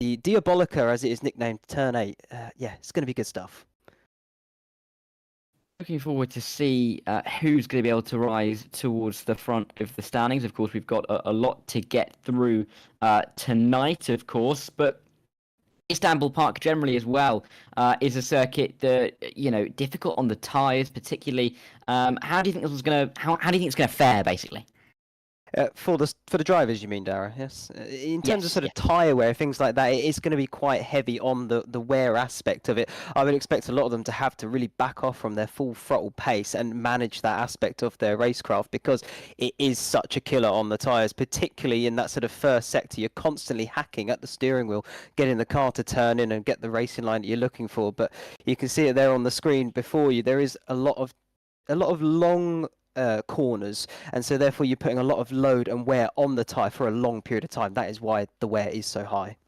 the Diabolica, as it is nicknamed, Turn 8. Yeah, it's going to be good stuff. Looking forward to see who's going to be able to rise towards the front of the standings. Of course, we've got a lot to get through tonight, of course, but Istanbul Park generally as well is a circuit that, difficult on the tyres, particularly. How do you think this was going to? How do you think it's going to fare, basically? For the drivers, you mean, Darragh? Yes. In terms of Yes, sort of tyre wear, things like that, it is going to be quite heavy on the wear aspect of it. I would expect a lot of them to have to really back off from their full throttle pace and manage that aspect of their racecraft, because it is such a killer on the tyres, particularly in that sort of first sector. You're constantly hacking at the steering wheel, getting the car to turn in and get the racing line that you're looking for. But you can see it there on the screen before you. There is a lot of long corners, and so therefore you're putting a lot of load and wear on the tyre for a long period of time. That is why the wear is so high.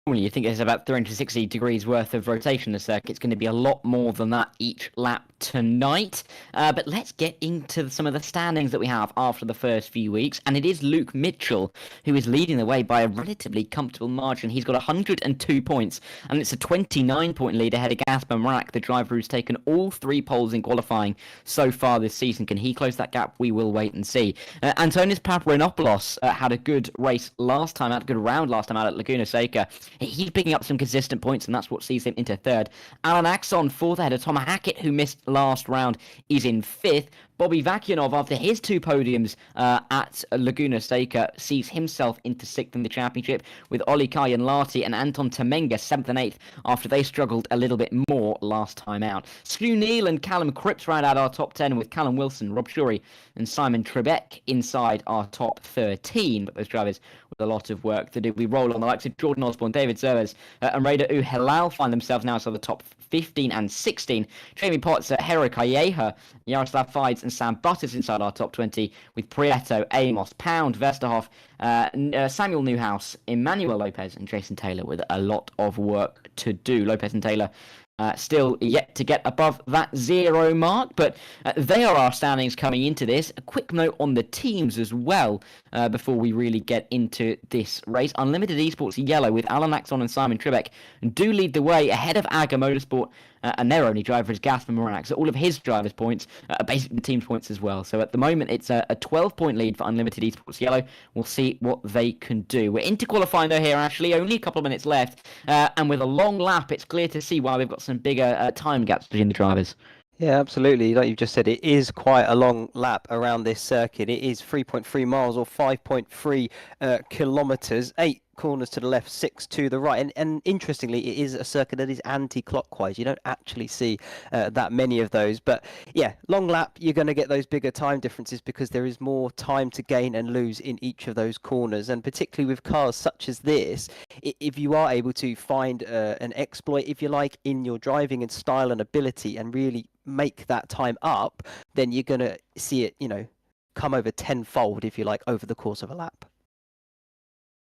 Normally, you think there's about 360 degrees worth of rotation in the circuit. It's going to be a lot more than that each lap tonight. But let's get into some of the standings that we have after the first few weeks. And it is Luke Mitchell who is leading the way by a relatively comfortable margin. He's got 102 points, and it's a 29-point lead ahead of Gasper Marak, the driver who's taken all 3 poles in qualifying so far this season. Can he close that gap? We will wait and see. Antonis Paparenopoulos had a good race last time, had a good round last time out at Laguna Seca. He's picking up some consistent points, and that's what sees him into 3rd. Alan Axon, 4th ahead of Tom Hackett, who missed last round, is in 5th. Bobby Vakianov, after his 2 podiums at Laguna Seca, sees himself into 6th in the championship, with Oli Kayan-Lati and Anton Temenga 7th and 8th after they struggled a little bit more last time out. Stu Neal and Callum Cripps round out our top 10, with Callum Wilson, Rob Shurey and Simon Trebek inside our top 13. But those drivers with a lot of work to do. We roll on the likes of Jordan Osborne, David Zervers and Raider Uhelal find themselves now inside the top 15 and 16. Jamie Potts, Hero Calleja, Yaroslav Fides and Sam Butters inside our top 20, with Prieto, Amos, Pound, Vesterhoff, Samuel Newhouse, Emmanuel Lopez and Jason Taylor with a lot of work to do. Lopez and Taylor still yet to get above that 0 mark, but they are our standings coming into this. A quick note on the teams as well before we really get into this race. Unlimited Esports Yellow, with Alan Axon and Simon Trebek, do lead the way ahead of AGA Motorsport, and their only driver is Gasper Morak. So all of his drivers' points are basically the team's points as well. So at the moment, it's a 12-point lead for Unlimited Esports Yellow. We'll see what they can do. We're into qualifying though here, Ashley. Only a couple of minutes left. And with a long lap, it's clear to see why we've got some bigger time gaps between the drivers. Yeah, absolutely. Like you've just said, it is quite a long lap around this circuit. It is 3.3 miles or 5.3 kilometers, 8 corners to the left, 6 to the right. And interestingly, it is a circuit that is anti-clockwise. You don't actually see that many of those. But yeah, long lap, you're going to get those bigger time differences because there is more time to gain and lose in each of those corners. And particularly with cars such as this, if you are able to find an exploit, if you like, in your driving and style and ability and really make that time up, then you're going to see it, come over tenfold, if you like, over the course of a lap.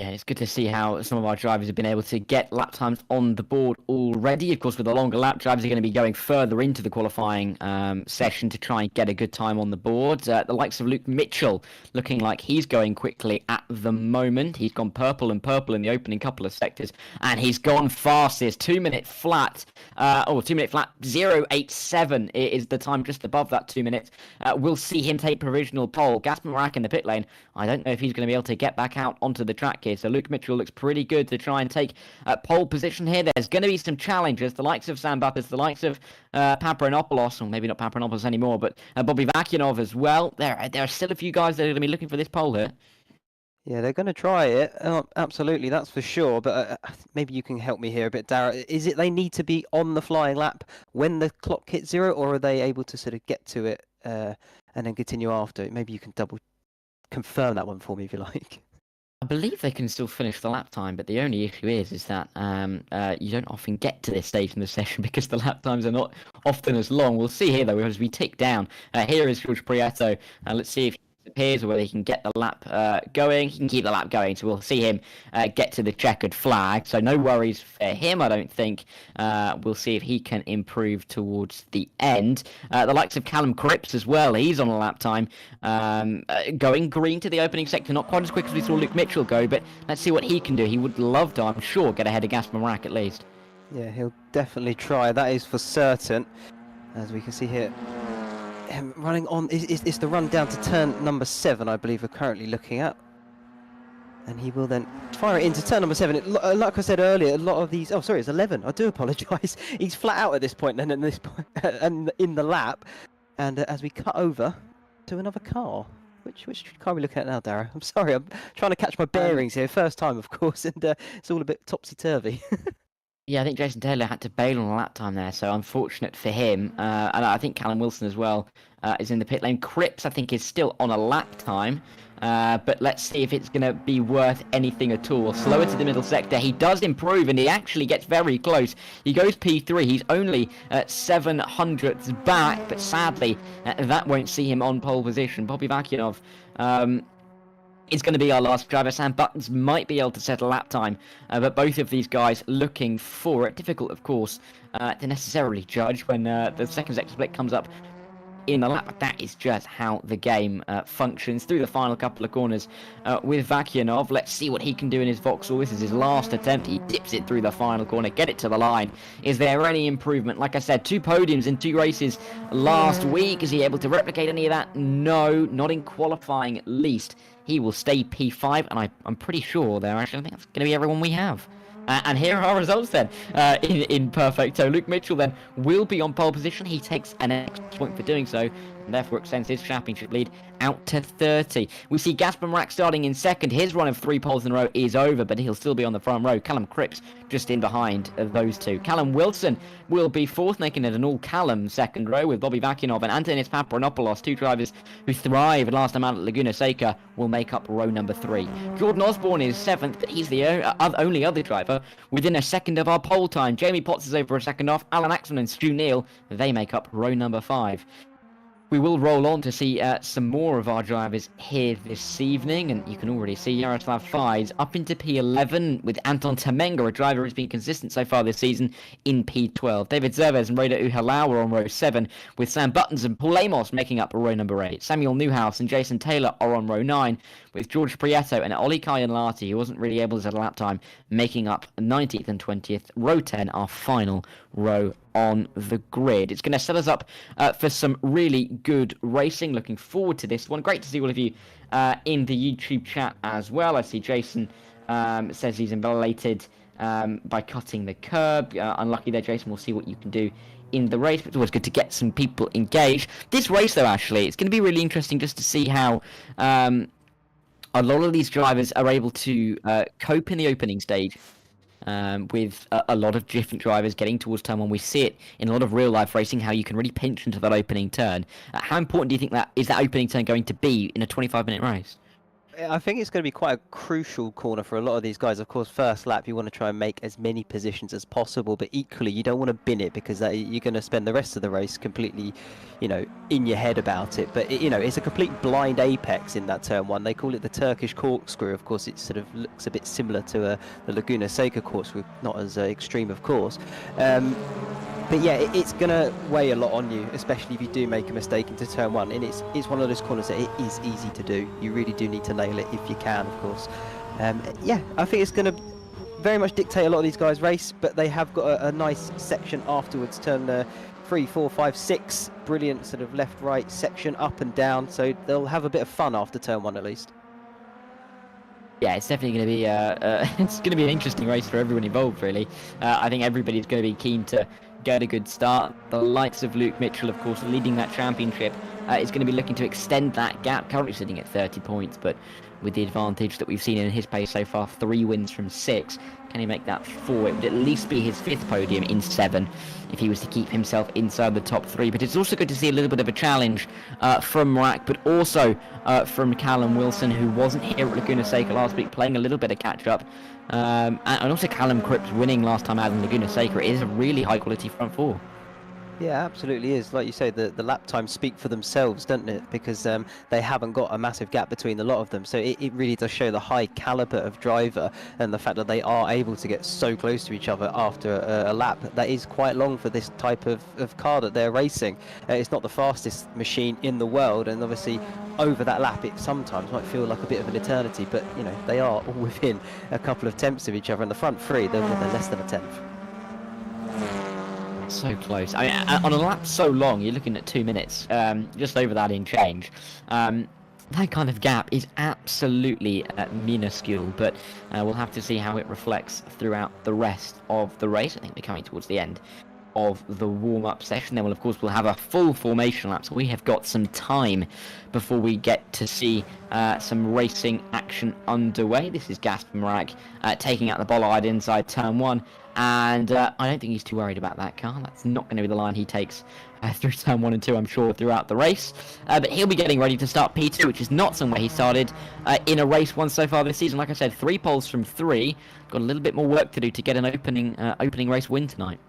Yeah, it's good to see how some of our drivers have been able to get lap times on the board already. Of course, with the longer lap, drivers are going to be going further into the qualifying session to try and get a good time on the board. The likes of Luke Mitchell looking like he's going quickly at the moment. He's gone purple in the opening couple of sectors, and he's gone fastest. 2-minute flat, 2-minute flat 0.87 is the time just above that 2 minutes. We'll see him take provisional pole. Gasper Marak in the pit lane. I don't know if he's going to be able to get back out onto the track here. So Luke Mitchell looks pretty good to try and take pole position here. There's going to be some challenges, the likes of Sam Butters, the likes of Paparenopoulos, or maybe not Paparenopoulos anymore, but Bobby Vakianov as well. There are still a few guys that are going to be looking for this pole here. Yeah, they're going to try it. Absolutely, that's for sure. But maybe you can help me here a bit, Darragh. Is it they need to be on the flying lap when the clock hits 0, or are they able to sort of get to it and then continue after? Maybe you can double confirm that one for me if you like. I believe they can still finish the lap time, but the only issue is that you don't often get to this stage in the session because the lap times are not often as long. We'll see here, though, as we tick down. Here is George Prieto. Let's see if appears, or whether he can get the lap going. He can keep the lap going, so we'll see him get to the checkered flag. So no worries for him, I don't think. We'll see if he can improve towards the end. The likes of Callum Cripps as well. He's on a lap time, going green to the opening sector. Not quite as quick as we saw Luke Mitchell go, but let's see what he can do. He would love to, I'm sure, get ahead of Gasper Marak at least. Yeah, he'll definitely try. That is for certain. As we can see here, running on is the run down to turn number 7, I believe we're currently looking at, and he will then fire it into turn number 7. Like I said earlier, a lot of these, oh sorry, it's 11, I do apologise. He's flat out at this point, and at this point and in the lap, and as we cut over to another car. Which car are we looking at now, Darragh? I'm sorry, I'm trying to catch my bearings here, first time of course, and it's all a bit topsy-turvy. Yeah, I think Jason Taylor had to bail on a lap time there, so unfortunate for him. And I think Callum Wilson as well is in the pit lane. Cripps, I think, is still on a lap time, but let's see if it's going to be worth anything at all. Slower to the middle sector. He does improve, and he actually gets very close. He goes P3. He's only 700ths back, but sadly, that won't see him on pole position. Bobby Vakinov is going to be our last driver. Sam Buttons might be able to set a lap time, but both of these guys looking for it. Difficult, of course, to necessarily judge when the second sector split comes up in the lap. That is just how the game functions through the final couple of corners with Vakianov. Let's see what he can do in his Vauxhall. This is his last attempt. He dips it through the final corner, get it to the line. Is there any improvement? Like I said, 2 podiums in 2 races last week. Is he able to replicate any of that? No, not in qualifying at least. He will stay P5, and I'm pretty sure there. Actually, I think that's going to be everyone we have. And here are our results then, in perfecto. Luke Mitchell then will be on pole position. He takes an extra point for doing so, and therefore extends his championship lead out to 30. We see Gasper Marak starting in second. His run of 3 poles in a row is over, but he'll still be on the front row. Callum Cripps just in behind those 2. Callum Wilson will be 4th, making it an all-Callum second row, with Bobby Vakinov and Antonis Paparanopoulos, 2 drivers who thrived last time out at Laguna Seca, will make up row number 3. Jordan Osborne is 7th, but he's the only other driver within a second of our pole time. Jamie Potts is over a second off. Alan Axman and Stu Neal, they make up row number 5. We will roll on to see some more of our drivers here this evening, and you can already see Yaroslav Fides up into P11 with Anton Temenga, a driver who's been consistent so far this season, in P12. David Zerves and Rada Uhalau are on row 7, with Sam Buttons and Paul Amos making up row number 8. Samuel Newhouse and Jason Taylor are on row 9, with George Prieto and Ollie Kayanlati, who wasn't really able to set a lap time, making up 19th and 20th. Row 10, our final row on the grid. It's going to set us up for some really good racing. Looking forward to this one. Great to see all of you in the YouTube chat as well. I see Jason says he's elated by cutting the curb. Unlucky there, Jason. We'll see what you can do in the race, but it's always good to get some people engaged. This race, though, actually, it's going to be really interesting just to see how a lot of these drivers are able to cope in the opening stage. With a lot of different drivers getting towards turn 1. We see it in a lot of real life racing, how you can really pinch into that opening turn. How important do you think that opening turn going to be in a 25-minute race? I think it's going to be quite a crucial corner for a lot of these guys. Of course, first lap, you want to try and make as many positions as possible, but equally, you don't want to bin it because you're going to spend the rest of the race completely, in your head about it. But, it's a complete blind apex in that turn 1. They call it the Turkish corkscrew. Of course, it sort of looks a bit similar to the Laguna Seca corkscrew, not as extreme, of course. But yeah, it's going to weigh a lot on you, especially if you do make a mistake into turn 1. And it's one of those corners that it is easy to do. You really do need to nail it if you can, of course. Yeah, I think it's going to very much dictate a lot of these guys' race, but they have got a nice section afterwards. Turn 3, 4, 5, 6. Brilliant sort of left-right section, up and down. So they'll have a bit of fun after turn 1 at least. Yeah, it's definitely going to be it's going to be an interesting race for everyone involved, really. I think everybody's going to be keen to get a good start. The likes of Luke Mitchell, of course, leading that championship, is going to be looking to extend that gap. Currently sitting at 30 points, but with the advantage that we've seen in his pace so far, 3 wins from 6. Can he make that 4? It would at least be his 5th podium in 7 if he was to keep himself inside the top 3. But it's also good to see a little bit of a challenge from Marak, but also from Callum Wilson, who wasn't here at Laguna Seca last week, playing a little bit of catch-up. And also Callum Cripps winning last time out in Laguna Seca. It is a really high-quality front 4. Yeah, absolutely is. Like you say, the lap times speak for themselves, don't it? Because they haven't got a massive gap between a lot of them. So it really does show the high caliber of driver and the fact that they are able to get so close to each other after a lap. That is quite long for this type of car that they're racing. It's not the fastest machine in the world, and obviously over that lap it sometimes might feel like a bit of an eternity, but you know, they are all within a couple of tenths of each other. In the front three, they're less than a tenth. So close. I mean, on a lap so long, you're looking at 2 minutes, just over that in change. That kind of gap is absolutely minuscule, but we'll have to see how it reflects throughout the rest of the race. I think we're coming towards the end of the warm-up session. Then, we'll have a full formation lap, so we have got some time before we get to see some racing action underway. This is Gasper Marak taking out the bollard inside turn 1. And I don't think he's too worried about that car. That's not going to be the line he takes through turn 1 and 2, I'm sure, throughout the race. But he'll be getting ready to start P2, which is not somewhere he started in a race once so far this season. Like I said, 3 poles from 3. Got a little bit more work to do to get an opening race win tonight.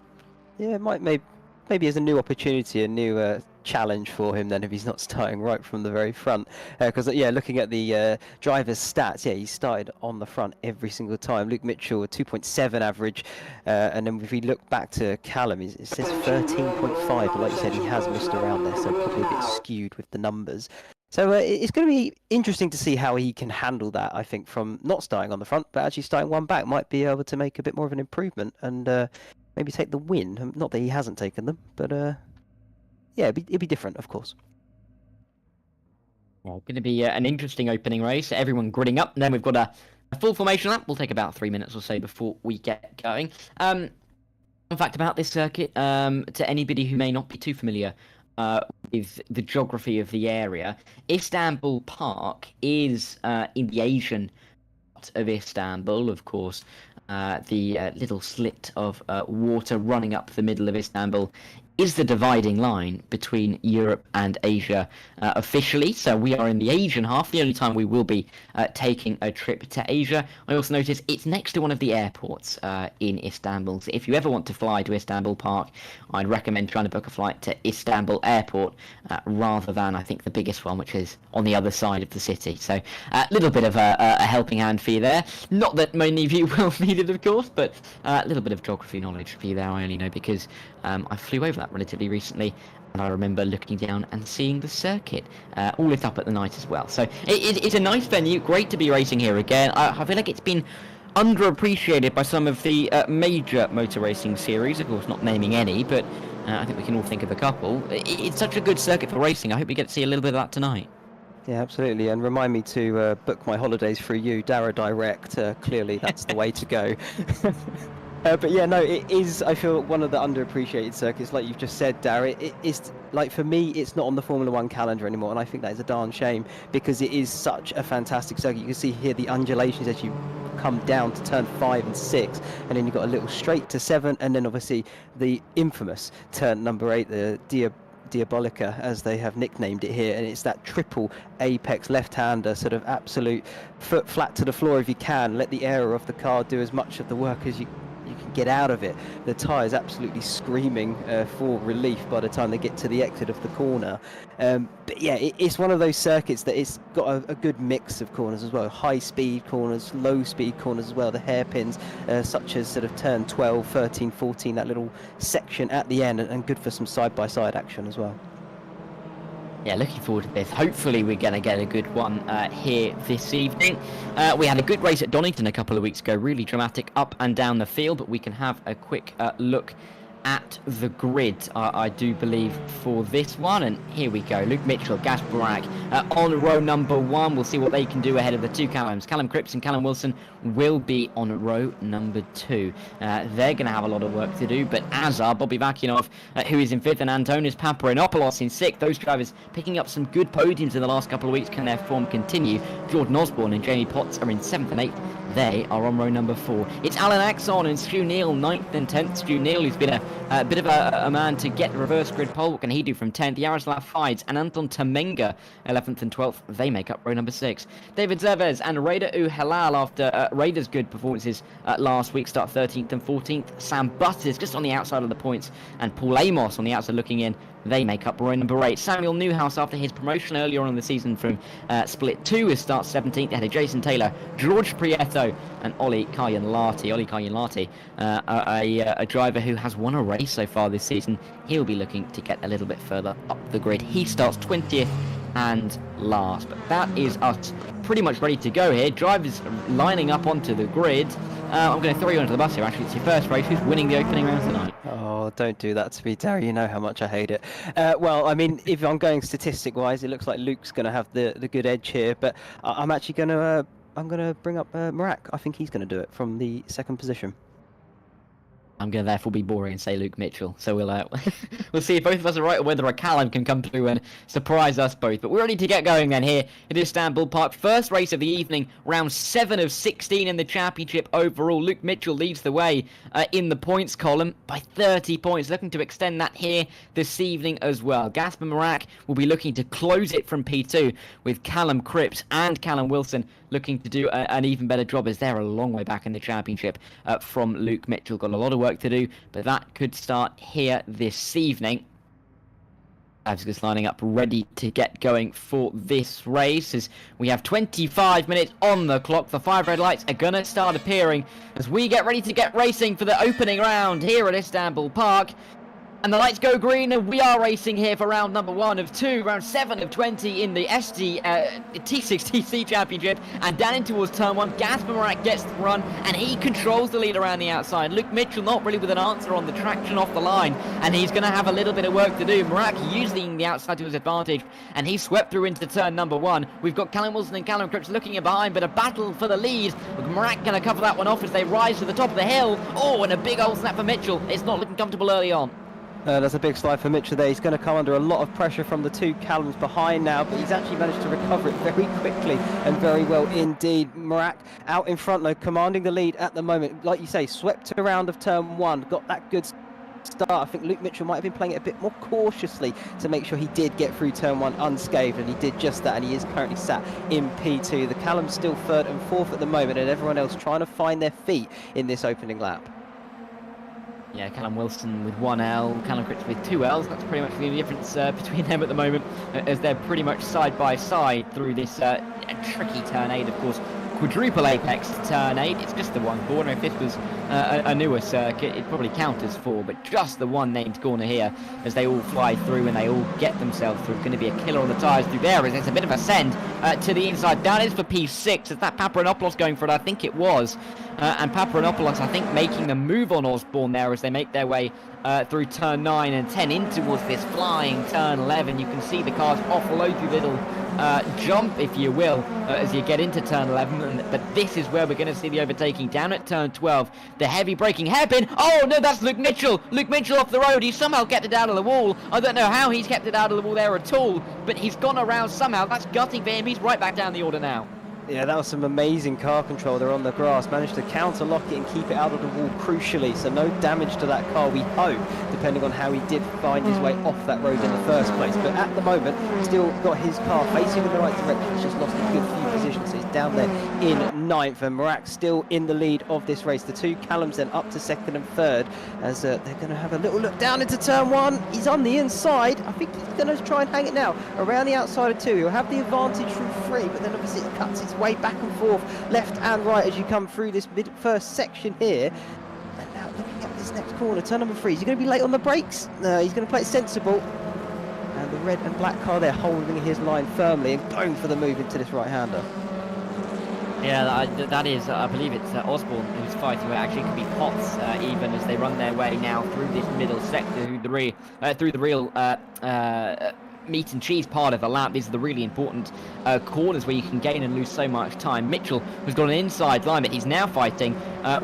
Yeah, maybe as a new opportunity, a new challenge for him then if he's not starting right from the very front. Because looking at the driver's stats, he started on the front every single time. Luke Mitchell, a 2.7 average, and then if we look back to Callum, it says 13.5, but like you said, he has missed around there, so probably a bit skewed with the numbers. So it's going to be interesting to see how he can handle that, I think, from not starting on the front, but actually starting one back. Might be able to make a bit more of an improvement and maybe take the win. Not that he hasn't taken them, but it'd be different, of course. Well, going to be an interesting opening race. Everyone gridding up. And then we've got a full formation lap. We'll take about 3 minutes or so before we get going. Fun fact about this circuit, to anybody who may not be too familiar with the geography of the area, Istanbul Park is in the Asian part of Istanbul, of course. The little slit of water running up the middle of Istanbul is the dividing line between Europe and Asia officially. So we are in the Asian half, the only time we will be taking a trip to Asia. I also noticed it's next to one of the airports in Istanbul. So if you ever want to fly to Istanbul Park, I'd recommend trying to book a flight to Istanbul Airport rather than, I think, the biggest one, which is on the other side of the city. So a little bit of a helping hand for you there. Not that many of you will need it, of course, but a little bit of geography knowledge for you there. I only know because I flew over that relatively recently, and I remember looking down and seeing the circuit all lit up at the night as well. So it's a nice venue, great to be racing here again. I feel like it's been underappreciated by some of the major motor racing series, of course not naming any, but I think we can all think of a couple. It's such a good circuit for racing. I hope we get to see a little bit of that tonight. Yeah, absolutely, and remind me to book my holidays through you, Darragh Direct. Clearly that's the way to go. But yeah, no, it is, I feel, one of the underappreciated circuits, like you've just said, Darragh. It is, like, for me, it's not on the Formula 1 calendar anymore, and I think that is a darn shame, because it is such a fantastic circuit. You can see here the undulations as you come down to turn 5 and 6, and then you've got a little straight to 7, and then obviously the infamous turn number 8, the Diabolica, as they have nicknamed it here, and it's that triple apex left-hander, sort of absolute foot flat to the floor if you can, let the aero of the car do as much of the work as you can get out of it. The tyres absolutely screaming for relief by the time they get to the exit of the corner. But yeah, it's one of those circuits that it's got a good mix of corners as well. High speed corners, low speed corners as well. The hairpins, such as sort of turn 12, 13, 14, that little section at the end, and good for some side-by-side action as well. Yeah, looking forward to this. Hopefully we're going to get a good one here this evening. We had a good race at Donington a couple of weeks ago, really dramatic up and down the field, but we can have a quick look at the grid, I do believe, for this one. And here we go. Luke Mitchell, Gasper Marak on row number 1. We'll see what they can do ahead of the two Callums. Callum Cripps and Callum Wilson will be on row number 2. They're going to have a lot of work to do, but as are Bobby Vakinov, who is in 5th, and Antonis Paparinopoulos in 6th. Those drivers picking up some good podiums in the last couple of weeks. Can their form continue? Jordan Osborne and Jamie Potts are in 7th and 8th. They are on row number 4. It's Alan Axon and Stu Neal, 9th and 10th. Stu Neal, who's been a bit of a man to get the reverse grid pole. What can he do from 10th? Yaroslav Fides and Anton Tamenga, 11th and 12th. They make up row number 6. David Zervez and Raider Halal, after Raider's good performances last week, start 13th and 14th. Sam Butters just on the outside of the points, and Paul Amos on the outside looking in. They make up row number 8. Samuel Newhouse, after his promotion earlier on in the season from Split 2, is starts 17th. Ahead of Jason Taylor, George Prieto, and Ollie Kayanlati. Ollie Kayanlati, a driver who has won a race so far this season. He'll be looking to get a little bit further up the grid. He starts 20th and last. But that is us pretty much ready to go here. Drivers lining up onto the grid. I'm going to throw you onto the bus here. Actually, it's your first race. Who's winning the opening round tonight? Oh, don't do that to me, Darragh. You know how much I hate it. Well, I mean, if I'm going statistic-wise, it looks like Luke's going to have the good edge here. But I'm actually going to bring up Marak. I think he's going to do it from the second position. I'm going to therefore be boring and say Luke Mitchell. So we'll see if both of us are right, or whether a Callum can come through and surprise us both. But we're ready to get going then here at Istanbul Park. First race of the evening, round 7 of 16 in the championship overall. Luke Mitchell leads the way in the points column by 30 points, looking to extend that here this evening as well. Gasper Marak will be looking to close it from P2, with Callum Cripps and Callum Wilson looking to do an even better job, as they're a long way back in the championship from Luke Mitchell. Got a lot of work to do, but that could start here this evening. I was just lining up ready to get going for this race, as we have 25 minutes on the clock. The 5 red lights are going to start appearing as we get ready to get racing for the opening round here at Istanbul Park. And the lights go green, and we are racing here for round number 1 of 2, round 7 of 20 in the T6TC Championship. And down in towards turn 1, Gasper Marak gets the run, and he controls the lead around the outside. Luke Mitchell not really with an answer on the traction off the line, and he's going to have a little bit of work to do. Marak using the outside to his advantage, and he swept through into turn number 1. We've got Callum Wilson and Callum Cripps looking in behind, but a battle for the lead. Marak going to cover that one off as they rise to the top of the hill. Oh, and a big old snap for Mitchell. It's not looking comfortable early on. That's a big slide for Mitchell there. He's going to come under a lot of pressure from the 2 Callums behind now, but he's actually managed to recover it very quickly and very well indeed. Marak out in front though, commanding the lead at the moment. Like you say, swept around of turn 1, got that good start. I think Luke Mitchell might have been playing it a bit more cautiously to make sure he did get through turn 1 unscathed, and he did just that, and he is currently sat in P2. The Callum's still 3rd and 4th at the moment, and everyone else trying to find their feet in this opening lap. Yeah, Callum Wilson with 1 L, Callum Cripps with 2 Ls. That's pretty much the only difference between them at the moment, as they're pretty much side by side through this tricky turn 8, of course. Quadruple apex turn 8. It's just the one corner. If this was a newer circuit, it'd probably count as 4, but just the one named corner here, as they all fly through and they all get themselves through. It's going to be a killer on the tyres through there, as it's a bit of a send to the inside. That is for P6. Is that Paparanopoulos going for it? I think it was. And Paparanopoulos, I think, making the move on Osborne there as they make their way through turn 9 and 10 in towards this flying turn 11. You can see the cars offload you little jump, if you will, as you get into turn 11. But this is where we're going to see the overtaking down at turn 12. The heavy braking hairpin. Oh no, that's Luke Mitchell. Luke Mitchell off the road. He somehow kept it out of the wall. I don't know how he's kept it out of the wall there at all, but he's gone around somehow. That's gutting for him. He's right back down the order now. Yeah, that was some amazing car control there on the grass. Managed to counter lock it and keep it out of the wall crucially, so no damage to that car, we hope, depending on how he did find his way off that road in the first place. But at the moment, still got his car facing in the right direction. He's just lost a good few positions, so he's down there in 9th, and Marak still in the lead of this race. The 2 Callums then up to 2nd and 3rd, as they're going to have a little look down into turn 1. He's on the inside. I think he's going to try and hang it now around the outside of 2. He'll have the advantage through 3, but then obviously it cuts its way back and forth, left and right, as you come through this first section here. And now looking at this next corner, turn number 3. Is he going to be late on the brakes? No, he's going to play it sensible. And the red and black car there holding his line firmly and going for the move into this right-hander. Yeah, that is, I believe it's Osborne who's fighting, but actually it could be Potts even, as they run their way now through this middle sector, through the real meat and cheese part of the lap. These are the really important corners where you can gain and lose so much time. Mitchell has got an inside line, but he's now fighting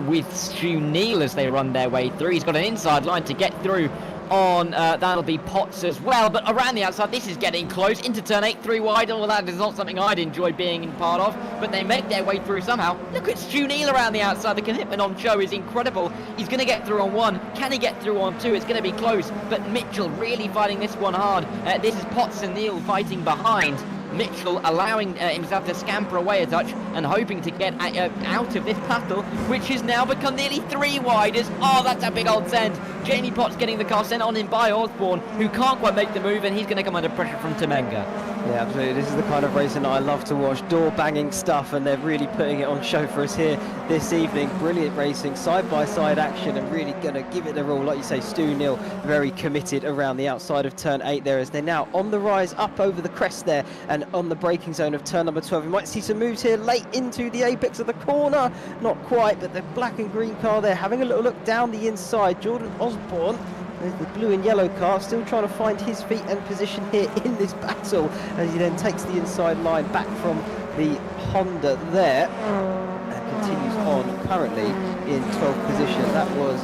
with Stu Neal as they run their way through. He's got an inside line to get through on, that'll be Potts as well. But around the outside, this is getting close into turn 8, 3 wide. Well, that is not something I'd enjoy being in part of, but they make their way through somehow. Look at Stu Neal around the outside. The commitment on show is incredible. He's going to get through on 1. Can he get through on 2? It's going to be close, but Mitchell really fighting this one hard. This is Potts and Neal fighting behind. Mitchell allowing himself to scamper away a touch and hoping to get out of this battle, which has now become nearly 3 wide. Oh, that's a big old send. Jamie Potts getting the car sent on him by Osborne, who can't quite make the move, and he's going to come under pressure from Temenga. Yeah, absolutely. This is the kind of racing that I love to watch. Door-banging stuff, and they're really putting it on show for us here this evening. Brilliant racing, side-by-side action, and really going to give it their all. Like you say, Stu Neal very committed around the outside of turn 8 there, as they're now on the rise up over the crest there and on the braking zone of turn number 12. We might see some moves here late into the apex of the corner. Not quite, but the black and green car there having a little look down the inside. Jordan Osborne, there's the blue and yellow car, still trying to find his feet and position here in this battle, as he then takes the inside line back from the Honda there and continues on currently in 12th position. That was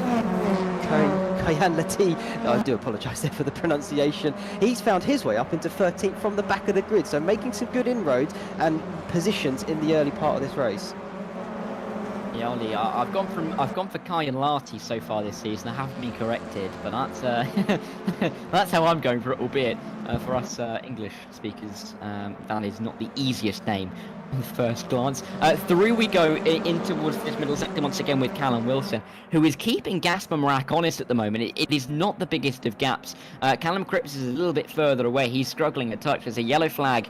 Kayan Lati. I do apologise there for the pronunciation. He's found his way up into 13th from the back of the grid, so making some good inroads and positions in the early part of this race. Yeah, Ollie, I've gone for Kayan Lati so far this season. I haven't been corrected, but that's that's how I'm going for it. Albeit for us English speakers, that is not the easiest name on first glance. Through we go in towards this middle sector once again with Callum Wilson, who is keeping Gasper Marak honest at the moment. It is not the biggest of gaps. Callum Cripps is a little bit further away. He's struggling a touch. There's a yellow flag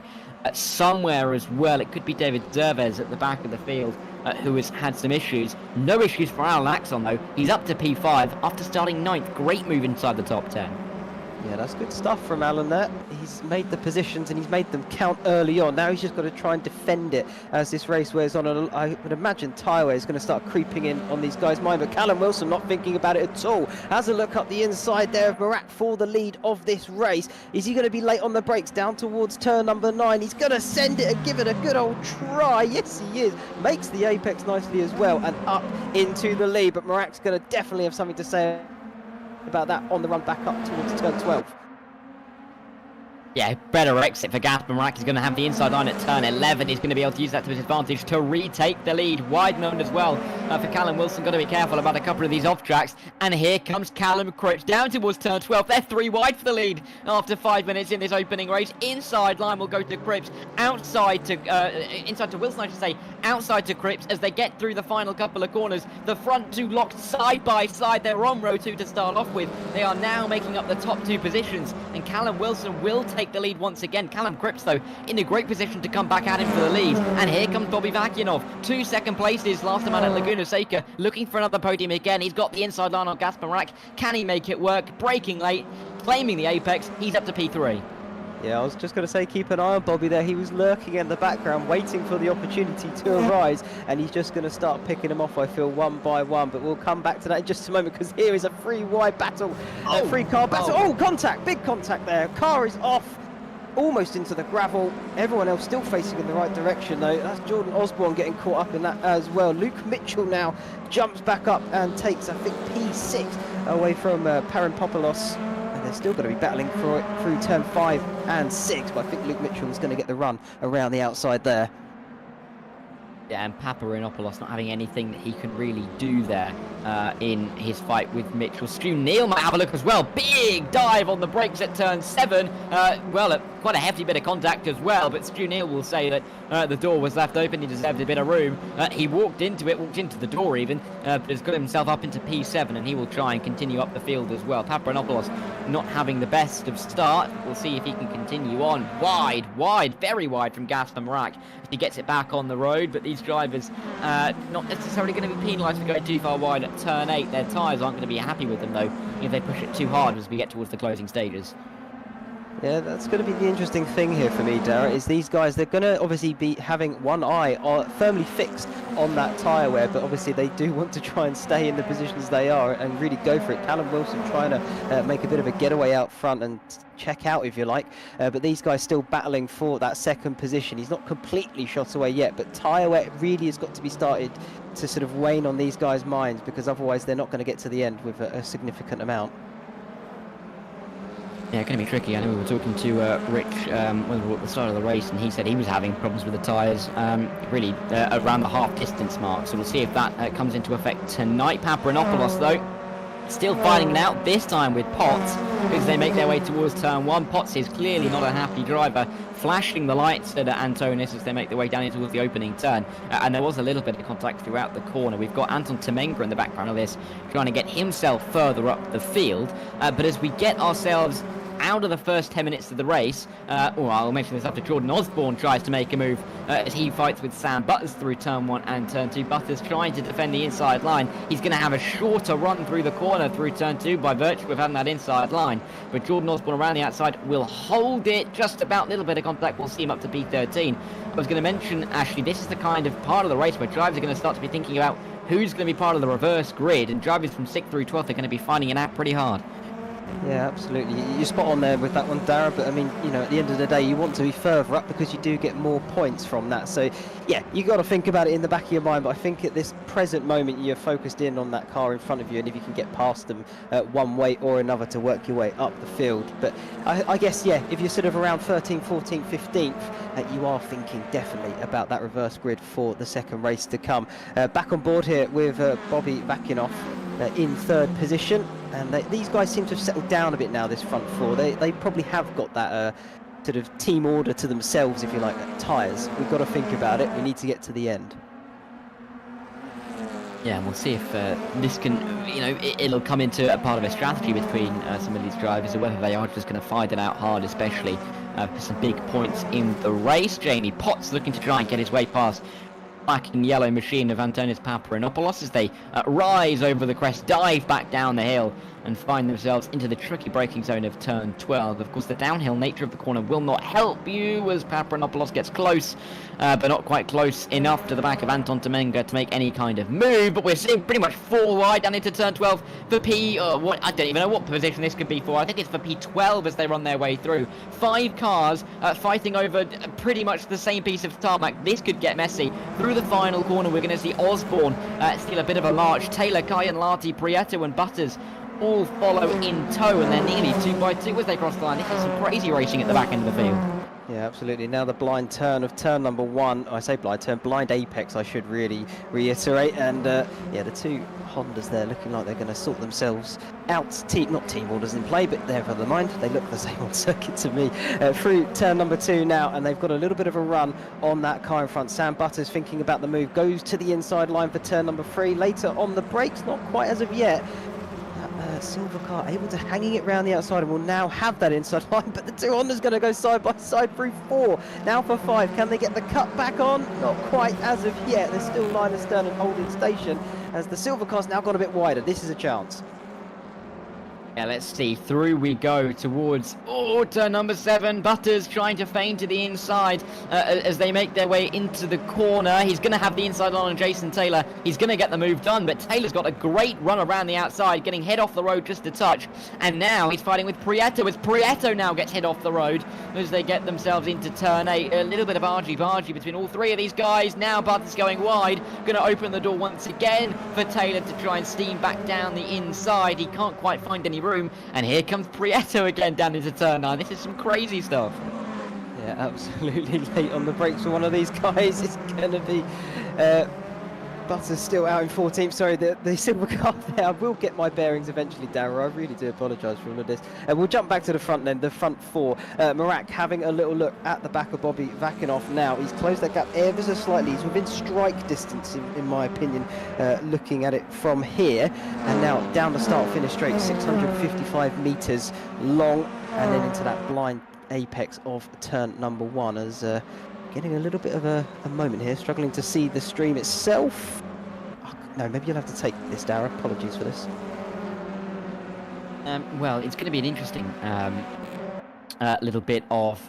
somewhere as well. It could be David Zervez at the back of the field, who has had some issues. No issues for Alan Axon though. He's up to P5 after starting 9th. Great move inside the top 10. Yeah, that's good stuff from Alan there. He's made the positions and he's made them count early on. Now he's just got to try and defend it as this race wears on. I would imagine tyre wear is going to start creeping in on these guys' mind, but Callum Wilson not thinking about it at all. Has a look up the inside there of Marak for the lead of this race. Is he going to be late on the brakes down towards turn number 9? He's going to send it and give it a good old try. Yes, he is. Makes the apex nicely as well and up into the lead, but Marak's going to definitely have something to say about that on the run back up towards turn 12. Yeah, better exit for Gasper Marak. He's going to have the inside line at turn 11. He's going to be able to use that to his advantage to retake the lead. Wide known as well for Callum Wilson. Got to be careful about a couple of these off tracks. And here comes Callum Cripps down towards turn 12. They're 3 wide for the lead after 5 minutes in this opening race. Inside line will go to Cripps. Outside to Wilson, I should say. Outside to Cripps as they get through the final couple of corners. The front two locked side by side. They're on row 2 to start off with. They are now making up the top 2 positions. And Callum Wilson will take the lead once again. Callum Cripps though in a great position to come back at him for the lead, and here comes Bobby Vakinov. 2 second places last time out at Laguna Seca, looking for another podium again. He's got the inside line on Gasper Marak. Can he make it work? Braking late, claiming the apex. He's up to P3. Yeah, I was just going to say keep an eye on Bobby there. He was lurking in the background waiting for the opportunity to arise, and he's just going to start picking them off, I feel, one by one, but we'll come back to that in just a moment, because here is a 3 wide battle, free car battle. Oh, contact, big contact there. Car is off, almost into the gravel. Everyone else still facing in the right direction though. That's Jordan Osborne getting caught up in that as well. Luke Mitchell now jumps back up and takes, I think, P6 away from Parampopoulos. And they're still going to be battling for it through turn 5 and 6, but I think Luke Mitchell is going to get the run around the outside there. Yeah, and Paparinopoulos not having anything that he can really do there in his fight with Mitchell. Stu Neal might have a look as well. Big dive on the brakes at turn 7. Well, quite a hefty bit of contact as well, but Stu Neal will say that the door was left open. He deserved a bit of room. He walked into the door even, but has got himself up into P7, and he will try and continue up the field as well. Paparinopoulos not having the best of start. We'll see if he can continue on. Wide, very wide from Gasper Marak. He gets it back on the road, but these drivers not necessarily going to be penalised for going too far wide at turn 8. Their tyres aren't going to be happy with them though if they push it too hard as we get towards the closing stages. Yeah, that's going to be the interesting thing here for me, Darragh, is these guys, they're going to obviously be having one eye firmly fixed on that tyre wear, but obviously they do want to try and stay in the positions they are and really go for it. Callum Wilson trying to make a bit of a getaway out front and check out, if you like, but these guys still battling for that second position. He's not completely shot away yet, but tyre wear really has got to be started to sort of wane on these guys' minds, because otherwise they're not going to get to the end with a significant amount. Yeah, going to be tricky. I know we were talking to Rich when we were at the start of the race, and he said he was having problems with the tyres really around the half distance mark. So we'll see if that comes into effect tonight. Paparanopoulos, though, still fighting it out, this time with Potts, because they make their way towards turn 1. Potts is clearly not a happy driver, flashing the lights at Antonis as they make their way down towards the opening turn. And there was a little bit of contact throughout the corner. We've got Anton Temenga in the background of this, trying to get himself further up the field. But as we get ourselves out of the first 10 minutes of the race, I'll mention this after Jordan Osborne tries to make a move as he fights with Sam Butters through turn 1 and turn 2. Butters trying to defend the inside line. He's going to have a shorter run through the corner through turn 2 by virtue of having that inside line. But Jordan Osborne around the outside will hold it just about. A little bit of contact. We'll see him up to P13. I was going to mention, Ashley, this is the kind of part of the race where drivers are going to start to be thinking about who's going to be part of the reverse grid, and drivers from 6th through 12th are going to be finding it out pretty hard. Yeah, absolutely. You're spot on there with that one, Darragh. But I mean, you know, at the end of the day, you want to be further up because you do get more points from that. So, yeah, you got to think about it in the back of your mind. But I think at this present moment, you're focused in on that car in front of you, and if you can get past them one way or another to work your way up the field. But I guess, yeah, if you're sort of around 13th, 14th, 15th, you are thinking definitely about that reverse grid for the second race to come. Back on board here with Bobby Vakinoff in 3rd position. And these guys seem to have settled down a bit now, this front four. They probably have got that sort of team order to themselves, if you like, tyres. We've got to think about it. We need to get to the end. Yeah, and we'll see if this can, you know, it'll come into a part of a strategy between some of these drivers, or whether they are just going to fight it out hard, especially for some big points in the race. Jamie Potts looking to try and get his way past black and yellow machine of Antonis Paparanopoulos as they rise over the crest, dive back down the hill, and find themselves into the tricky braking zone of turn 12. Of course, the downhill nature of the corner will not help you as Paparanopoulos gets close, but not quite close enough to the back of Anton Temenga to make any kind of move. But we're seeing pretty much 4 wide down into turn 12 for I don't even know what position this could be for. I think it's for P12 as they run their way through. 5 cars fighting over pretty much the same piece of tarmac. This could get messy. Through the final corner, we're going to see Osborne steal a bit of a march. Taylor, Kyan, Lati, Prieto and Butters all follow in tow, and they're nearly 2 by 2 as they cross the line. This is some crazy racing at the back end of the field. Yeah, absolutely. Now the blind turn of turn number 1. I say blind turn, blind apex, I should really reiterate. And yeah, the 2 Hondas there looking like they're going to sort themselves out. Not team orders in play, but never mind. They look the same on circuit to me. Through turn number 2 now, and they've got a little bit of a run on that car in front. Sam Butters thinking about the move, goes to the inside line for turn number 3. Later on the brakes, not quite as of yet. Silver car able to hanging it round the outside and will now have that inside line, but the 2 Hondas going to go side by side through 4. Now for 5, can they get the cut back on? Not quite as of yet. They're still line astern and holding station as the silver car's now got a bit wider. This is a chance. Yeah, let's see. Through we go towards turn number 7. Butters trying to feign to the inside as they make their way into the corner. He's going to have the inside line on Jason Taylor. He's going to get the move done, but Taylor's got a great run around the outside, getting head off the road just a touch. And now he's fighting with Prieto as Prieto now gets head off the road as they get themselves into turn 8. A little bit of argy-bargy between all 3 of these guys. Now Butters going wide. Going to open the door once again for Taylor to try and steam back down the inside. He can't quite find any room, and here comes Prieto again down into turn 9. This is some crazy stuff. Yeah, absolutely late on the brakes for one of these guys. It's going to be Butters still out in 14th. Sorry, the silver car there. I will get my bearings eventually, Darragh. I really do apologise for all of this. We'll jump back to the front then, the front 4. Marak having a little look at the back of Bobby Vakinoff now. He's closed that gap ever so slightly. He's within strike distance, in my opinion, looking at it from here. And now down the start-finish straight, 655 metres long, and then into that blind apex of turn number 1 as getting a little bit of a moment here, struggling to see the stream itself. Oh, no, maybe you'll have to take this, Darragh. Apologies for this. Well, it's going to be an interesting little bit of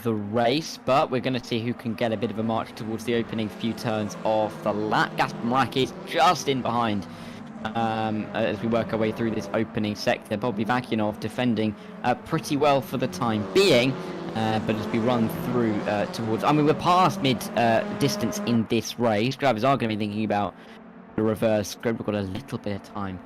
the race, but we're going to see who can get a bit of a march towards the opening few turns of the lap. Gaspar Marak is just in behind as we work our way through this opening sector. Bobby Vakinoff defending pretty well for the time being. But as we run through towards, I mean, we're past mid distance in this race. Drivers are going to be thinking about the reverse grid. We've got a little bit of time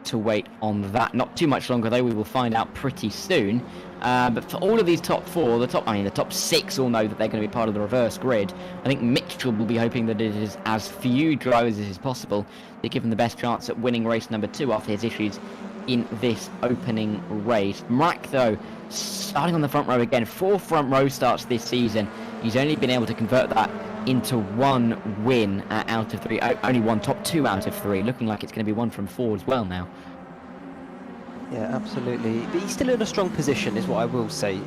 to wait on that. Not too much longer though, we will find out pretty soon. But for all of these top four, the top six all know that they're going to be part of the reverse grid. I think Mitchell will be hoping that it is as few drivers as is possible to give him the best chance at winning race number 2 after his issues in this opening race. Mrak though, starting on the front row again, 4 front row starts this season. He's only been able to convert that into 1 win out of 3, only 1 top 2 out of 3, looking like it's going to be 1 from 4 as well now. Yeah, absolutely. But he's still in a strong position, is what I will say,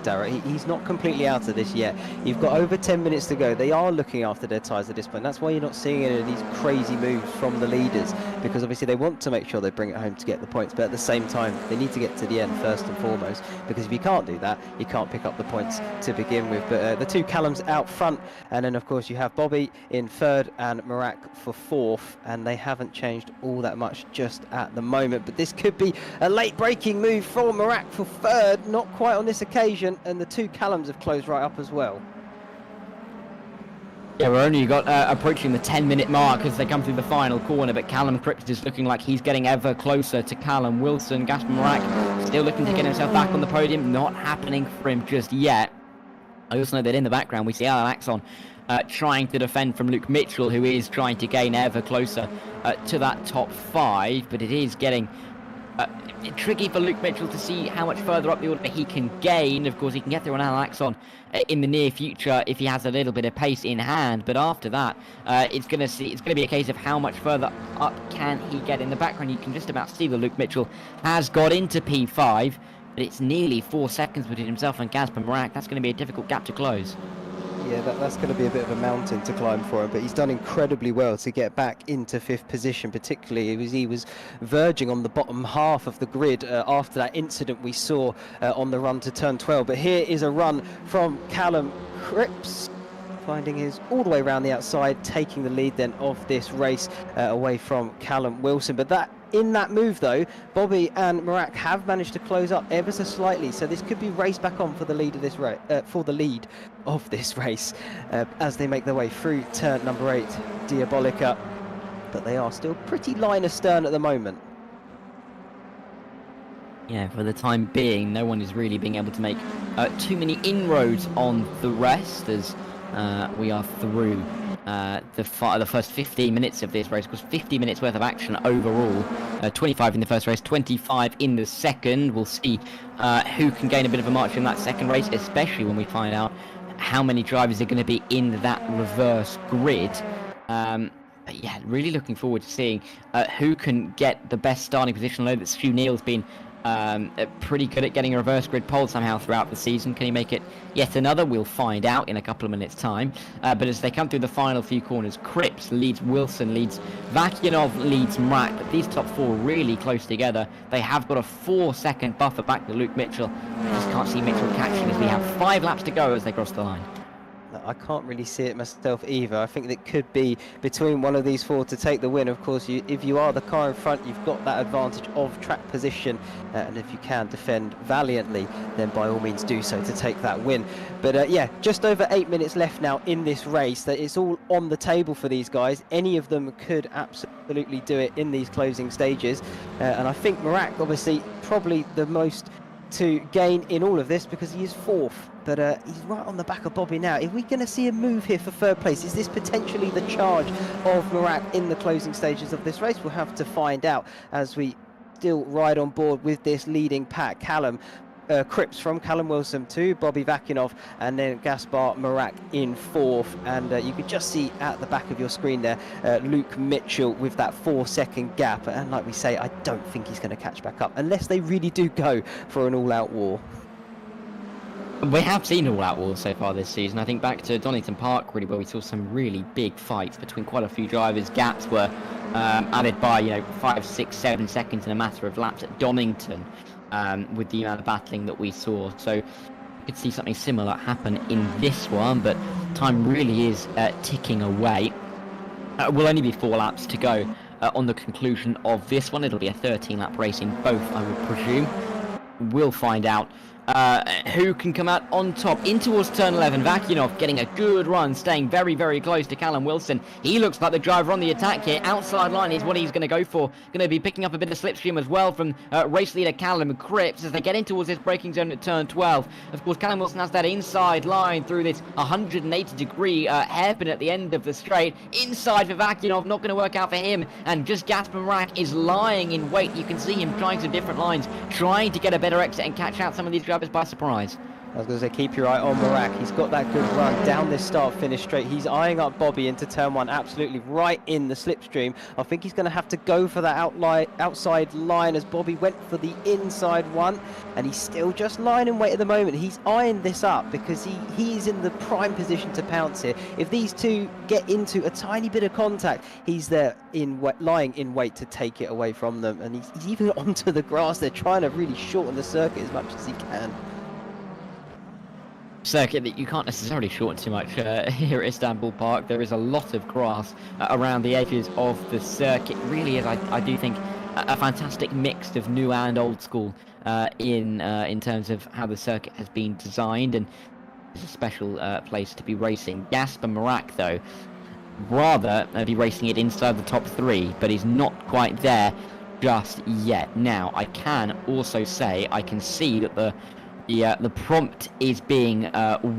Darragh. He's not completely out of this yet. You've got over 10 minutes to go. They are looking after their tyres at this point. That's why you're not seeing any of these crazy moves from the leaders, because obviously they want to make sure they bring it home to get the points. But at the same time, they need to get to the end first and foremost, because if you can't do that, you can't pick up the points to begin with. But the 2 Callums out front, and then of course you have Bobby in 3rd and Mrak for 4th, and they haven't changed all that much just at the moment. But this could be a late breaking move for Mrak for 3rd, not quite on this occasion, and the 2 Callums have closed right up as well. Yeah, we're only approaching the 10-minute mark as they come through the final corner, but Callum Cripps is looking like he's getting ever closer to Callum Wilson. Gasper Mrak still looking to get himself back on the podium, not happening for him just yet. I also know that in the background we see Alan Axon trying to defend from Luke Mitchell, who is trying to gain ever closer to that top 5, but it is getting tricky for Luke Mitchell to see how much further up the order he can gain. Of course, he can get through on Alan Axon in the near future if he has a little bit of pace in hand, but after that, it's going to be a case of how much further up can he get. In the background, you can just about see that Luke Mitchell has got into P5, but it's nearly 4 seconds between himself and Gasper Mrak. That's going to be a difficult gap to close. Yeah, that's going to be a bit of a mountain to climb for him, but he's done incredibly well to get back into 5th position, particularly as he was verging on the bottom half of the grid after that incident we saw on the run to turn 12. But here is a run from Callum Cripps, finding his all the way around the outside, taking the lead then of this race away from Callum Wilson. But in that move though, Bobby and Mrak have managed to close up ever so slightly, so this could be raced back on for the lead of this race, as they make their way through turn number 8, Diabolica. But they are still pretty line astern at the moment. Yeah, for the time being, no one is really being able to make too many inroads on the rest, as we are through the first 15 minutes of this race. Because 50 minutes worth of action overall, 25 in the first race, 25 in the second. We'll see who can gain a bit of a march in that second race, especially when we find out how many drivers are going to be in that reverse grid. But yeah, really looking forward to seeing who can get the best starting position. I know that Stu Neal's been pretty good at getting a reverse grid pole somehow throughout the season. Can he make it yet another? We'll find out in a couple of minutes time. But as they come through the final few corners, Cripps leads Wilson, leads Vakinov, leads Mrak. But these top 4 really close together. They have got a 4-second buffer back to Luke Mitchell. I just can't see Mitchell catching as we have 5 laps to go as they cross the line. I can't really see it myself either. I think it could be between one of these 4 to take the win. Of course, if you are the car in front, you've got that advantage of track position, and if you can defend valiantly, then by all means do so to take that win. But yeah, just over 8 minutes left now in this race. That it's all on the table for these guys. Any of them could absolutely do it in these closing stages, and I think Mrak obviously probably the most to gain in all of this, because he is 4th, but he's right on the back of Bobby now. Are we going to see a move here for 3rd place? Is this potentially the charge of Mrak in the closing stages of this race? We'll have to find out as we still ride on board with this leading pack. Callum Cripps from Callum Wilson to Bobby Vakinov, and then Gaspar Mrak in 4th. And you could just see at the back of your screen there Luke Mitchell with that 4-second gap. And like we say, I don't think he's going to catch back up unless they really do go for an all-out war. We have seen all-out wars so far this season. I think back to Donington Park, really, where we saw some really big fights between quite a few drivers. Gaps were added by 5, 6, 7 seconds in a matter of laps at Donington, with the amount of battling that we saw. So you could see something similar happen in this one, but time really is ticking away. Will only be 4 laps to go on the conclusion of this one. It'll be a 13-lap race in both, I would presume. We'll find out who can come out on top in towards turn 11. Vakinov getting a good run, staying very, very close to Callum Wilson. He looks like the driver on the attack here. Outside line is what he's going to go for. Going to be picking up a bit of slipstream as well from race leader Callum Cripps as they get in towards this braking zone at turn 12. Of course, Callum Wilson has that inside line through this 180-degree hairpin at the end of the straight. Inside for Vakinov, not going to work out for him. And just Gasper Marak is lying in wait. You can see him trying some different lines, trying to get a better exit and catch out some of these drivers by surprise. I was going to say, keep your eye on Marak. He's got that good run down this start-finish straight. He's eyeing up Bobby into turn 1, absolutely right in the slipstream. I think he's going to have to go for that outside line as Bobby went for the inside one, and he's still just lying in wait at the moment. He's eyeing this up because he's in the prime position to pounce here. If these two get into a tiny bit of contact, he's there lying in wait to take it away from them, and he's even onto the grass. They're trying to really shorten the circuit as much as he can. Circuit that you can't necessarily shorten too much here at Istanbul Park. There is a lot of grass around the edges of the circuit. Really is, I do think, a fantastic mix of new and old school in terms of how the circuit has been designed, and it's a special place to be racing. Gasper Marak, though, rather be racing it inside the top 3, but he's not quite there just yet. Now, I can also say I can see that the prompt is being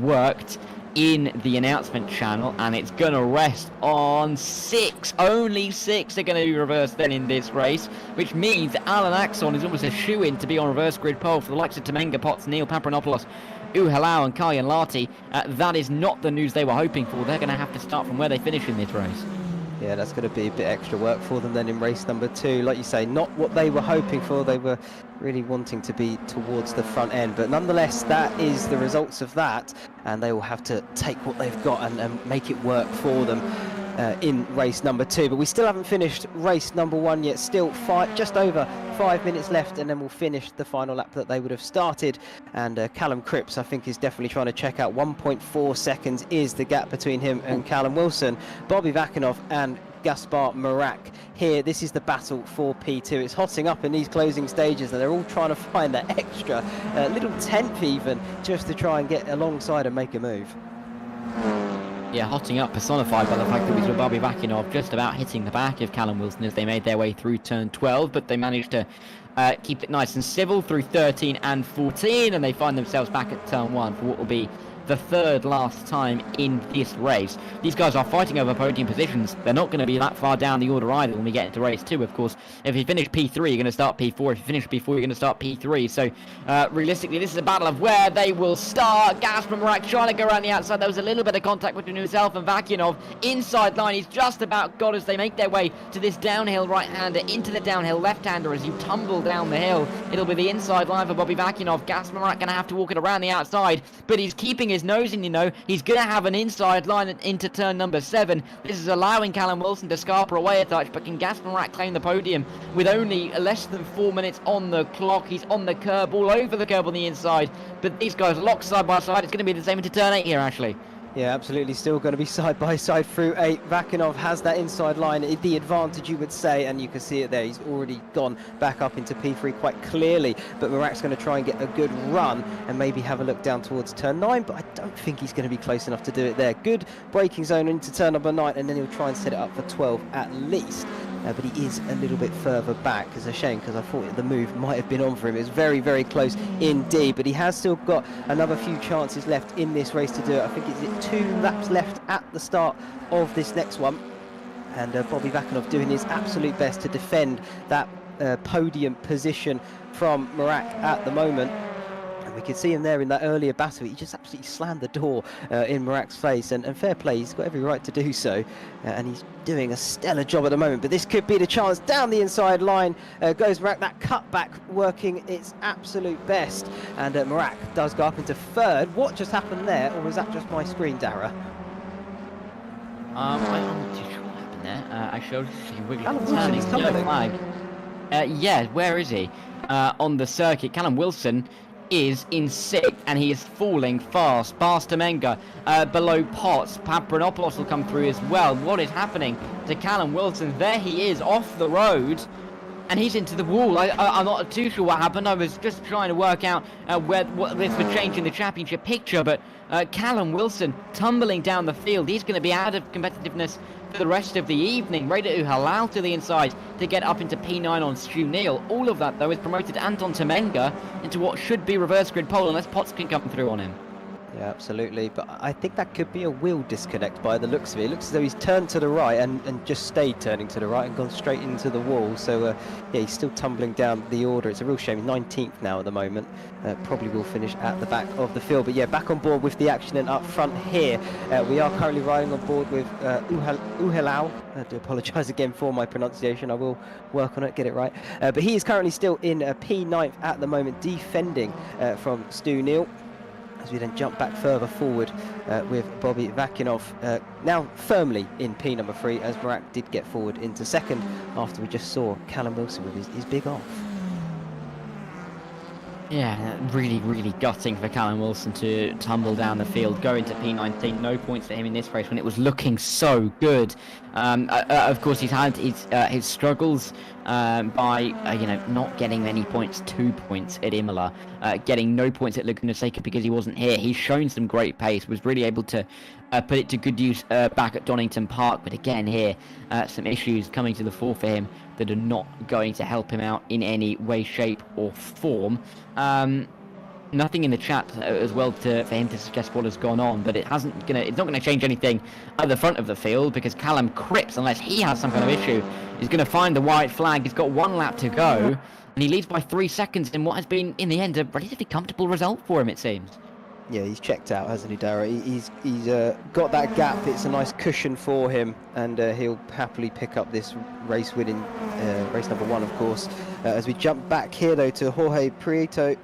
worked in the announcement channel, and it's going to rest on 6. Only 6 are going to be reversed then in this race, which means that Alan Axon is almost a shoe-in to be on reverse grid pole for the likes of Temenga, Potts, Neil Papanopoulos, Uhalau and Kalyan Lati. That is not the news they were hoping for. They're going to have to start from where they finish in this race. Yeah, that's going to be a bit extra work for them then in race number 2. Like you say, not what they were hoping for. They were really wanting to be towards the front end. But nonetheless, that is the results of that. And they will have to take what they've got and make it work for them in race number 2. But we still haven't finished race number 1 yet. Still just over 5 minutes left, and then we'll finish the final lap that they would have started. And Callum Cripps, I think, is definitely trying to check out. 1.4 seconds is the gap between him and Callum Wilson. Bobby Vakinov and Gaspar Marak here. This is the battle for P2. It's hotting up in these closing stages, and they're all trying to find that extra little tenth even just to try and get alongside and make a move. Yeah, hotting up personified by the fact that we saw Bobby Vakinov just about hitting the back of Callum Wilson as they made their way through turn 12, but they managed to keep it nice and civil through 13 and 14, and they find themselves back at turn 1 for what will be the third last time in this race. These guys are fighting over podium positions. They're not going to be that far down the order either when we get into race 2, of course. If you finish P3, you're going to start P4. If you finish P4, you're going to start P3. So, realistically, this is a battle of where they will start. Gasper Marak trying to go around the outside. There was a little bit of contact between himself and Vakinov. Inside line, he's just about got as they make their way to this downhill right-hander into the downhill left-hander as you tumble down the hill. It'll be the inside line for Bobby Vakinov. Gasper Marak going to have to walk it around the outside, but he's keeping his nose in, he's going to have an inside line into turn number 7. This is allowing Callum Wilson to scarper away a touch, but can Gasper Marak claim the podium with only less than 4 minutes on the clock? He's on the curb, all over the curb on the inside, but these guys locked side by side. It's going to be the same into turn 8 here, Ashley. Yeah, absolutely. Still going to be side by side through 8. Vakinov has that inside line, the advantage, you would say, and you can see it there. He's already gone back up into P3 quite clearly, but Marak's going to try and get a good run and maybe have a look down towards turn 9, but I don't think he's going to be close enough to do it there. Good braking zone into turn number 9, and then he'll try and set it up for 12 at least. But he is a little bit further back. It's a shame because I thought the move might have been on for him. It was very, very close indeed, but he has still got another few chances left in this race to do it. I think it's 2 laps left at the start of this next one, and Bobby Vakinov doing his absolute best to defend that podium position from Marak at the moment. We could see him there in that earlier battle. He just absolutely slammed the door in Marak's face, and fair play, he's got every right to do so, and he's doing a stellar job at the moment. But this could be the chance. Down the inside line goes Marak. That cutback working its absolute best, and Marak does go up into 3rd. What just happened there, or was that just my screen, Darragh? I'm not too sure what happened there. I showed you wiggling, Callum Wilson's turning, yellow flag. Yeah, where is he? On the circuit, Callum Wilson is in 6th, and he is falling fast past Temenga, below Potts. Papanopoulos will come through as well. What is happening to Callum Wilson? There he is off the road, and he's into the wall. I'm not too sure what happened. I was just trying to work out what this would change in the championship picture, but Callum Wilson tumbling down the field. He's going to be out of competitiveness for the rest of the evening. Reda Uhalal to the inside to get up into P9 on Stu Neal. All of that, though, has promoted Anton Temenga into what should be reverse grid pole, unless Potts can come through on him. Yeah, absolutely. But I think that could be a wheel disconnect by the looks of it. It looks as though he's turned to the right and just stayed turning to the right and gone straight into the wall. So, yeah, he's still tumbling down the order. It's a real shame. 19th now at the moment. Probably will finish at the back of the field. But, yeah, back on board with the action and up front here. We are currently riding on board with Uhalal. I do apologise again for my pronunciation. I will work on it, get it right. But he is currently still in P9th at the moment, defending from Stu Neal. As we then jump back further forward with Bobby Vakinov now firmly in P number 3, as Marak did get forward into second after we just saw Callum Wilson with his big off. Yeah, really, really gutting for Callum Wilson to tumble down the field, go into P19. No points for him in this race when it was looking so good. Of course, he's had his struggles by not getting many points. 2 points at Imola, getting no points at Laguna Seca because he wasn't here. He's shown some great pace, was really able to put it to good use back at Donington Park, but again here some issues coming to the fore for him that are not going to help him out in any way, shape or form. Nothing in the chat as well for him to suggest what has gone on, but it's not going to change anything at the front of the field, because Callum Cripps, unless he has some kind of issue, is going to find the white flag. He's got 1 lap to go, and he leads by 3 seconds in what has been, in the end, a relatively comfortable result for him, it seems. Yeah, he's checked out, hasn't he, Darragh? He's got that gap. It's a nice cushion for him, and he'll happily pick up this race winning race number 1, of course. As we jump back here, though, to Jorge Prieto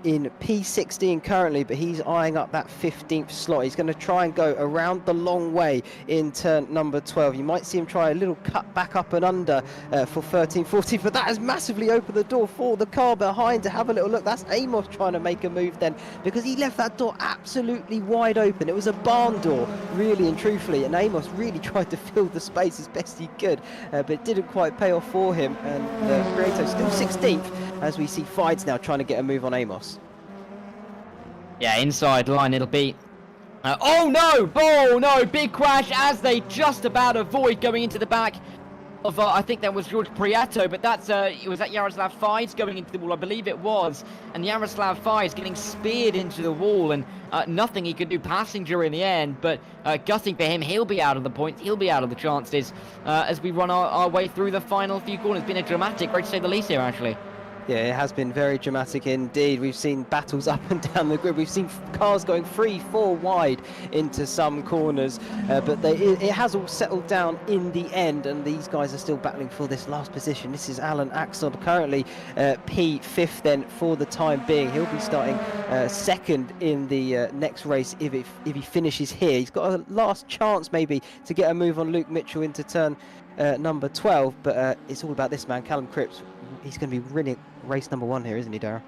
in P16 currently, but he's eyeing up that 15th slot. He's going to try and go around the long way in turn number 12. You might see him try a little cut back up and under for 13, 14, but that has massively opened the door for the car behind to have a little look. That's Amos trying to make a move then, because he left that door absolutely wide open. It was a barn door, really and truthfully, and Amos really tried to fill the space as best he could, but it didn't quite pay off for him, and Prieto still 16th, as we see Fides now trying to get a move on Amos. Yeah, inside line it'll be. Oh no, big crash as they just about avoid going into the back of, I think that was George Prieto, but was that Yaroslav Fides going into the wall? I believe it was. And Yaroslav Fides getting speared into the wall, and nothing he could do passenger in the end, but gutting for him. He'll be out of the points, he'll be out of the chances as we run our way through the final few corners. It's been a dramatic race to say the least here, actually. Yeah, it has been very dramatic indeed. We've seen battles up and down the grid. We've seen cars going 3-4 wide into some corners, but it has all settled down in the end, and these guys are still battling for this last position. This is Alan Axel, currently P5th then for the time being. He'll be starting second in the next race if he finishes here. He's got a last chance maybe to get a move on Luke Mitchell into turn number 12, but it's all about this man, Callum Cripps. He's going to be winning race number 1 here, isn't he, Darragh?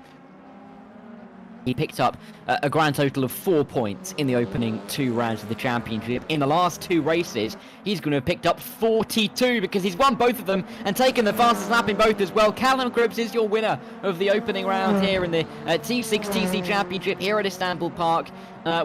He picked up a grand total of 4 points in the opening 2 rounds of the championship. In the last 2 races, he's going to have picked up 42 because he's won both of them and taken the fastest lap in both as well. Callum Cripps is your winner of the opening round here in the T6 TC Championship here at Istanbul Park,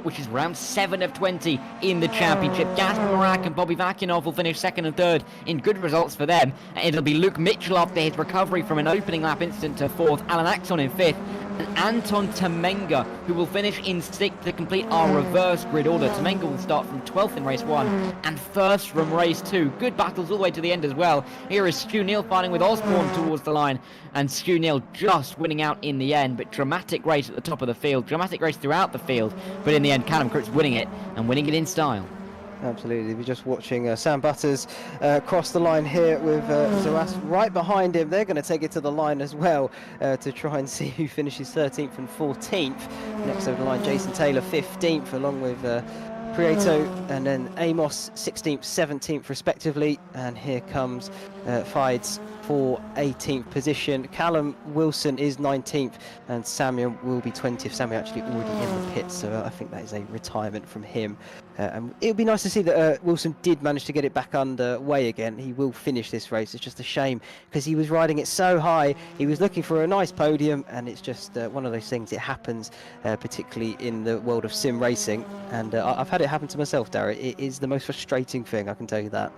which is round 7 of 20 in the championship. Gasper Marak and Bobby Vakinov will finish 2nd and 3rd in good results for them. It'll be Luke Mitchell after his recovery from an opening lap incident to 4th, Alan Axon in 5th, and Anton Temenga, who will finish in 6th to complete our reverse grid order. Temenga will start from 12th in race 1 and 1st from race 2. Good battles all the way to the end as well. Here is Stu Neal fighting with Osborne towards the line, and Stu Neal just winning out in the end. But dramatic race at the top of the field, dramatic race throughout the field, but in the end Callum Cripps winning it, and winning it in style. Absolutely. We're just watching Sam Butters cross the line here with Zoas right behind him. They're going to take it to the line as well to try and see who finishes 13th and 14th. Next over the line, Jason Taylor 15th, along with Prieto, and then Amos 16th, 17th respectively, and here comes Fides for 18th position. Callum Wilson is 19th, and Samuel will be 20th. Samuel actually already in the pits, so I think that is a retirement from him. And it would be nice to see that Wilson did manage to get it back underway again. He will finish this race. It's just a shame because he was riding it so high. He was looking for a nice podium, and it's just one of those things. It happens, particularly in the world of sim racing. And I've had it happen to myself, Darragh. It is the most frustrating thing, I can tell you that.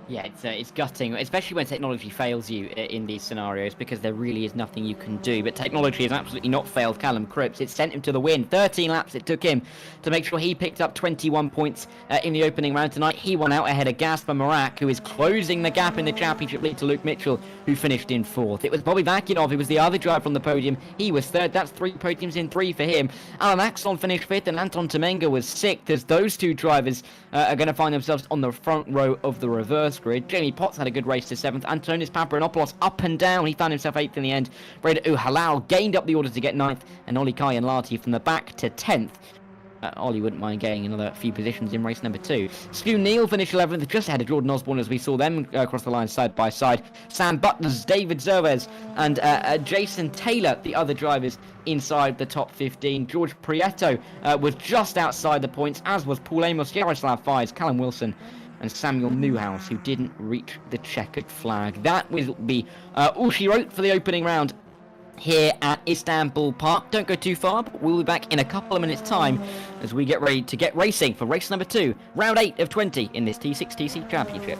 Yeah, it's gutting, especially when technology fails you in these scenarios, because there really is nothing you can do. But technology has absolutely not failed Callum Cripps. It sent him to the win. 13 laps it took him to make sure he picked up 21 points in the opening round tonight. He won out ahead of Gasper Marak, who is closing the gap in the championship lead to Luke Mitchell, who finished in 4th. It was Bobby Vakinov who was the other driver on the podium. He was 3rd. That's 3 podiums in 3 for him. Alan Axon finished 5th, and Anton Tomenga was 6th, as those 2 drivers are going to find themselves on the front row of the reverse grid. Jamie Potts had a good race to 7th. Antonis Paparanopoulos up and down. He found himself 8th in the end. Breda Uhalal gained up the order to get 9th, and Oli Kayan-Lati from the back to 10th. Ollie wouldn't mind getting another few positions in race number 2. Stu Neal finished 11th, just ahead of Jordan Osborne as we saw them across the line side by side. Sam Butlers, David Zervez, and Jason Taylor, the other drivers inside the top 15. George Prieto was just outside the points, as was Paul Amos, Yaroslav Fies, Callum Wilson, and Samuel Newhouse, who didn't reach the checkered flag. That will be all she wrote for the opening round here at Istanbul Park. Don't go too far, but we'll be back in a couple of minutes' time as we get ready to get racing for race number 2, round 8 of 20 in this T6TC Championship.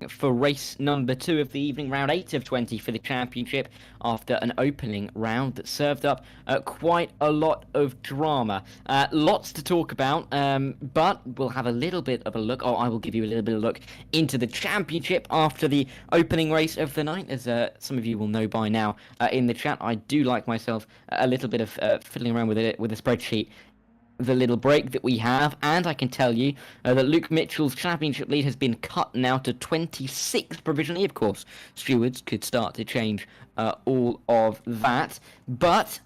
for race number 2 of the evening, round 8 of 20 for the championship, after an opening round that served up quite a lot of drama. Lots to talk about, but we'll have a little bit of a look, or I will give you a little bit of a look into the championship after the opening race of the night. As some of you will know by now in the chat, I do like myself a little bit of fiddling around with a spreadsheet, the little break that we have, and I can tell you that Luke Mitchell's championship lead has been cut now to 26 provisionally. Of course, stewards could start to change all of that, but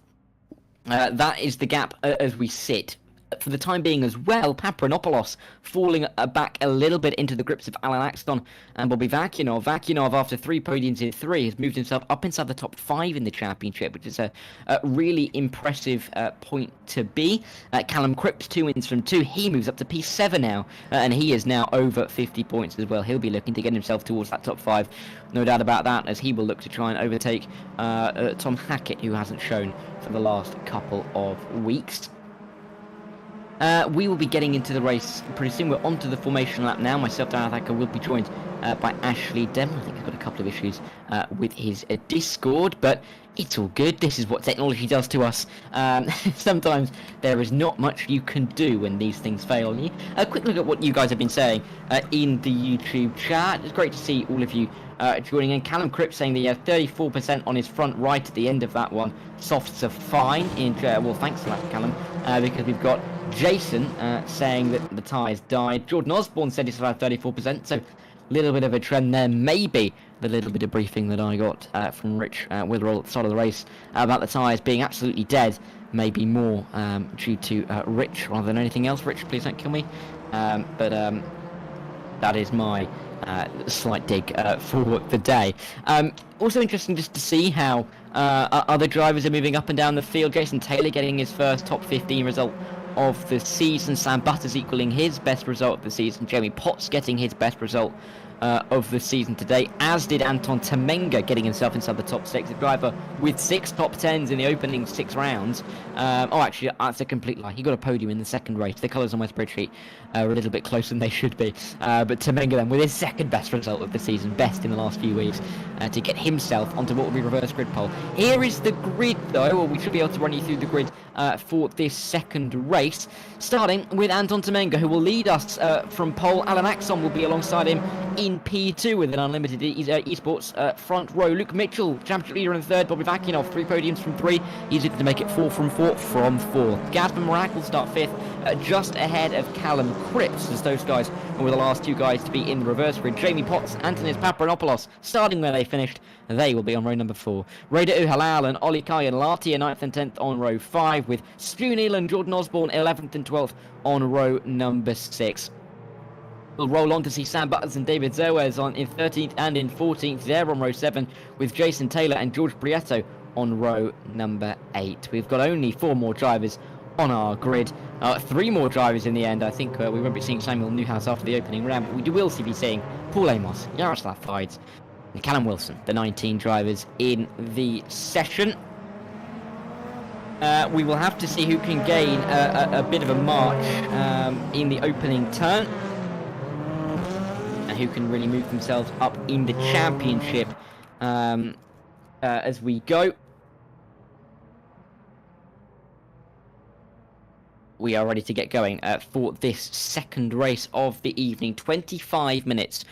that is the gap as we sit. For the time being as well, Paparanopoulos falling back a little bit into the grips of Alan Axton and Bobby Vakinov. Vakinov, after 3 podiums in 3, has moved himself up inside the top 5 in the championship, which is a really impressive point to be. Callum Cripps, 2 wins from 2. He moves up to P7 now, and he is now over 50 points as well. He'll be looking to get himself towards that top 5. No doubt about that, as he will look to try and overtake Tom Hackett, who hasn't shown for the last couple of weeks. We will be getting into the race pretty soon. We're onto the formation lap now. Myself, Darragh Thacker, will be joined by Ashley Dem. I think he's got a couple of issues with his Discord, but it's all good. This is what technology does to us. Sometimes there is not much you can do when these things fail on you. A quick look at what you guys have been saying in the YouTube chat. It's great to see all of you joining in. Callum Cripps saying that he had 34% on his front right at the end of that one. Softs are fine. Well, thanks for that, Callum, because we've got Jason saying that the tyres died. Jordan Osborne said he's about 34%, so a little bit of a trend there. Maybe the little bit of briefing that I got from Rich Witherall at the start of the race about the tyres being absolutely dead, maybe more due to Rich rather than anything else. Rich, please don't kill me. But that is my slight dig for the day. Also interesting just to see how other drivers are moving up and down the field. Jason Taylor getting his first top 15 result of the season. Sam Butters equaling his best result of the season. Jamie Potts getting his best result of the season today, as did Anton Temenga, getting himself inside the top 6. A driver with 6 top 10s in the opening 6 rounds. Actually, that's a complete lie. He got a podium in the second race. The colours on my spreadsheet are a little bit closer than they should be. But Temenga then with his second best result of the season, best in the last few weeks, to get himself onto what will be reverse grid pole. Here is the grid though, or we should be able to run you through the grid for this second race, starting with Anton Temenga, who will lead us from pole. Alan Axon will be alongside him in P2 with an unlimited esports front row. Luke Mitchell, championship leader in third. Bobby Vakinov, 3 podiums from 3. He's looking to make it 4 from 4 from 4. Gasper Morak will start 5th, just ahead of Callum Cripps, as those guys were the last 2 guys to be in the reverse grid. Jamie Potts, Antonis Paparanopoulos, starting where they finished. They will be on row number 4. Raider Uhalal and Ollie Kai and Lati are 9th and 10th on row 5, with Stu Neal and Jordan Osborne 11th and 12th on row number 6. We'll roll on to see Sam Butters and David Zerwes on in 13th and in 14th. They're on row 7, with Jason Taylor and George Prieto on row number 8. We've got only 4 more drivers on our grid. 3 more drivers in the end. I think we won't be seeing Samuel Newhouse after the opening round, but we will be seeing Paul Amos, Yaroslav Fides, and Callum Wilson, the 19 drivers in the session. We will have to see who can gain a bit of a march in the opening turn, and who can really move themselves up in the championship as we go. We are ready to get going for this second race of the evening. 25 minutes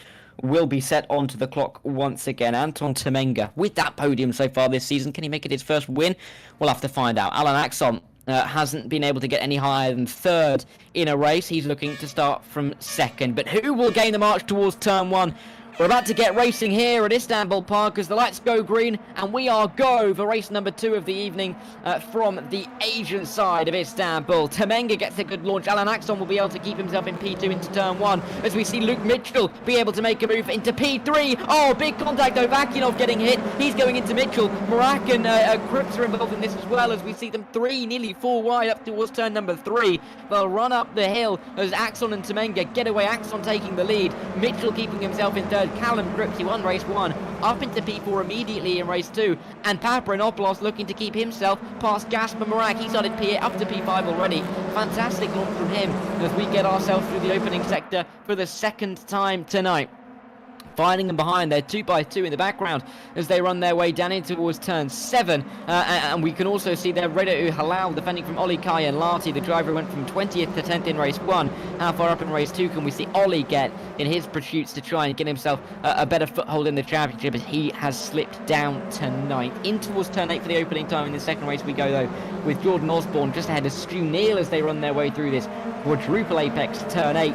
will be set onto the clock once again. Anton Temenga with that podium so far this season. Can he make it his first win? We'll have to find out. Alan Axon hasn't been able to get any higher than 3rd in a race. He's looking to start from 2nd. But who will gain the march towards turn 1? We're about to get racing here at Istanbul Park as the lights go green, and we are go for race number 2 of the evening from the Asian side of Istanbul. Temenga gets a good launch. Alan Axon will be able to keep himself in P2 into turn 1 as we see Luke Mitchell be able to make a move into P3. Oh, big contact though. Vakinov getting hit. He's going into Mitchell. Morak and Cripps are involved in this as well as we see them 3, nearly 4 wide up towards turn number 3. They'll run up the hill as Axon and Temenga get away. Axon taking the lead. Mitchell keeping himself in 3rd. Callum Cripps, he won race 1, up into P4 immediately in race 2, and Paparanopoulos looking to keep himself past Gasper Morak. He's on it up to P5 already. Fantastic launch from him as we get ourselves through the opening sector for the 2nd time tonight. finding them behind. They're 2x2 in the background as they run their way down in towards turn 7. And we can also see there Reda Halal defending from Oli Kaya and Lati. The driver went from 20th to 10th in race 1. How far up in race 2 can we see Oli get in his pursuits to try and get himself a better foothold in the championship, as he has slipped down to 9th. In towards turn 8 for the opening time. In the second race we go, though, with Jordan Osborne just ahead of Stu Neal as they run their way through this quadruple apex turn 8.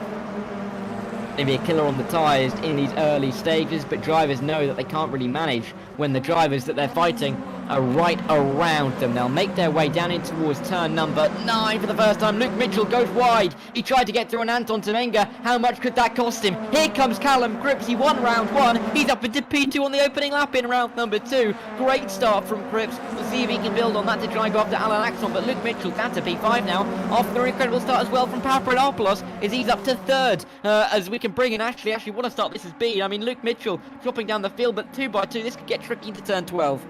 Maybe a killer on the tyres in these early stages, but drivers know that they can't really manage when the drivers that they're fighting are right around them. They'll make their way down in towards turn number 9 for the first time. Luke Mitchell goes wide. He tried to get through an Anton Temenga. How much could that cost him? Here comes Callum Cripps. He won round 1. He's up into P2 on the opening lap in round number 2. Great start from Cripps. We'll see if he can build on that to try and go up to Alan Axon. But Luke Mitchell down to P5 now after an incredible start as well from Papadopoulos, as he's up to 3rd. As we can bring in actually want to start this as B. I mean, Luke Mitchell dropping down the field, but 2x2. This could get tricky into turn 12.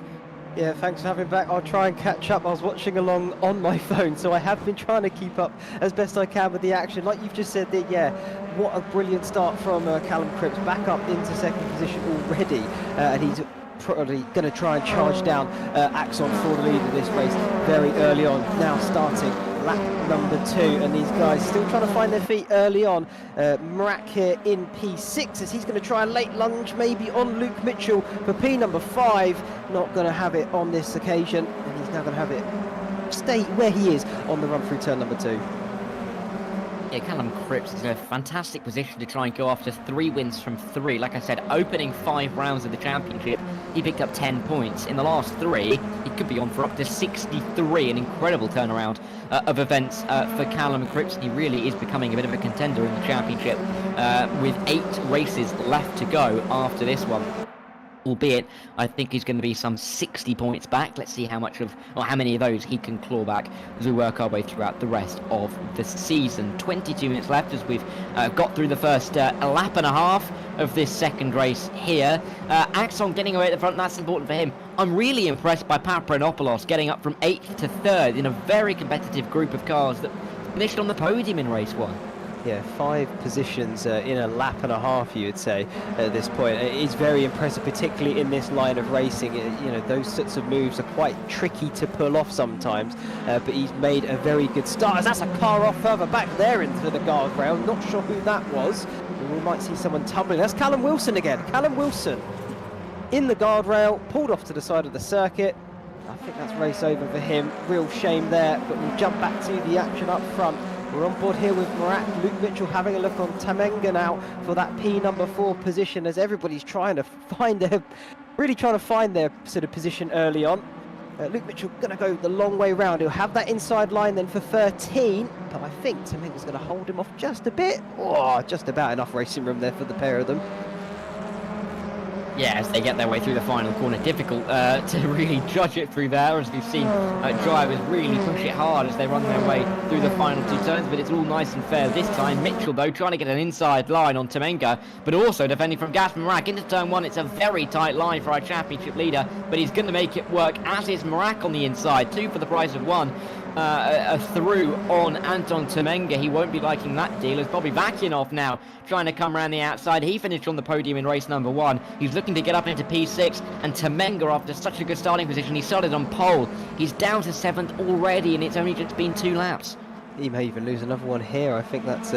Yeah, thanks for having me back. I'll try and catch up. I was watching along on my phone, so I have been trying to keep up as best I can with the action. Like you've just said, yeah, what a brilliant start from Callum Cripps, back up into 2nd position already, and he's probably going to try and charge down Axon for the lead of this race very early on. Now starting lap number 2, and these guys still trying to find their feet early on. Marak here in P6 as he's going to try a late lunge maybe on Luke Mitchell for P number 5. Not going to have it on this occasion, and he's now going to have it stay where he is on the run through turn number 2. Yeah, Callum Cripps is in a fantastic position to try and go after 3 wins from 3. Like I said, opening 5 rounds of the championship, he picked up 10 points. In the last 3, he could be on for up to 63. An incredible turnaround of events for Callum Cripps. He really is becoming a bit of a contender in the championship, with 8 races left to go after this one. Albeit, I think he's going to be some 60 points back. Let's see how many of those he can claw back as we work our way throughout the rest of the season. 22 minutes left as we've got through the first lap and a half of this second race here. Axon getting away at the front, that's important for him. I'm really impressed by Papadopoulos getting up from 8th to 3rd in a very competitive group of cars that finished on the podium in race 1. Yeah, 5 positions in a lap and a half, you would say, at this point. It is very impressive, particularly in this line of racing. You know, those sorts of moves are quite tricky to pull off sometimes, but he's made a very good start. As that's a car off further back there into the guardrail. Not sure who that was. We might see someone tumbling. That's Callum Wilson again. Callum Wilson in the guardrail, pulled off to the side of the circuit. I think that's race over for him. Real shame there, but we'll jump back to the action up front. We're on board here with Marak. Luke Mitchell having a look on Temenga now for that P number 4 position, as everybody's trying to find their sort of position early on. Luke Mitchell going to go the long way round. He'll have that inside line then for 13, but I think Temenga's going to hold him off just a bit. Oh, just about enough racing room there for the pair of them. Yeah, as they get their way through the final corner, difficult to really judge it through there, as we've seen drivers really push it hard as they run their way through the final 2 turns, but it's all nice and fair this time. Mitchell, though, trying to get an inside line on Temenga, but also defending from Gasper Marak into turn 1. It's a very tight line for our championship leader, but he's going to make it work, as is Marak on the inside. 2 for the price of 1. A through on Anton Temenga. He won't be liking that deal, as Bobby Vakinov now trying to come around the outside. He finished on the podium in race number 1. He's looking to get up into P6, and Temenga, after such a good starting position, he started on pole. He's down to 7th already, and it's only just been 2 laps. He may even lose another one here. I think that's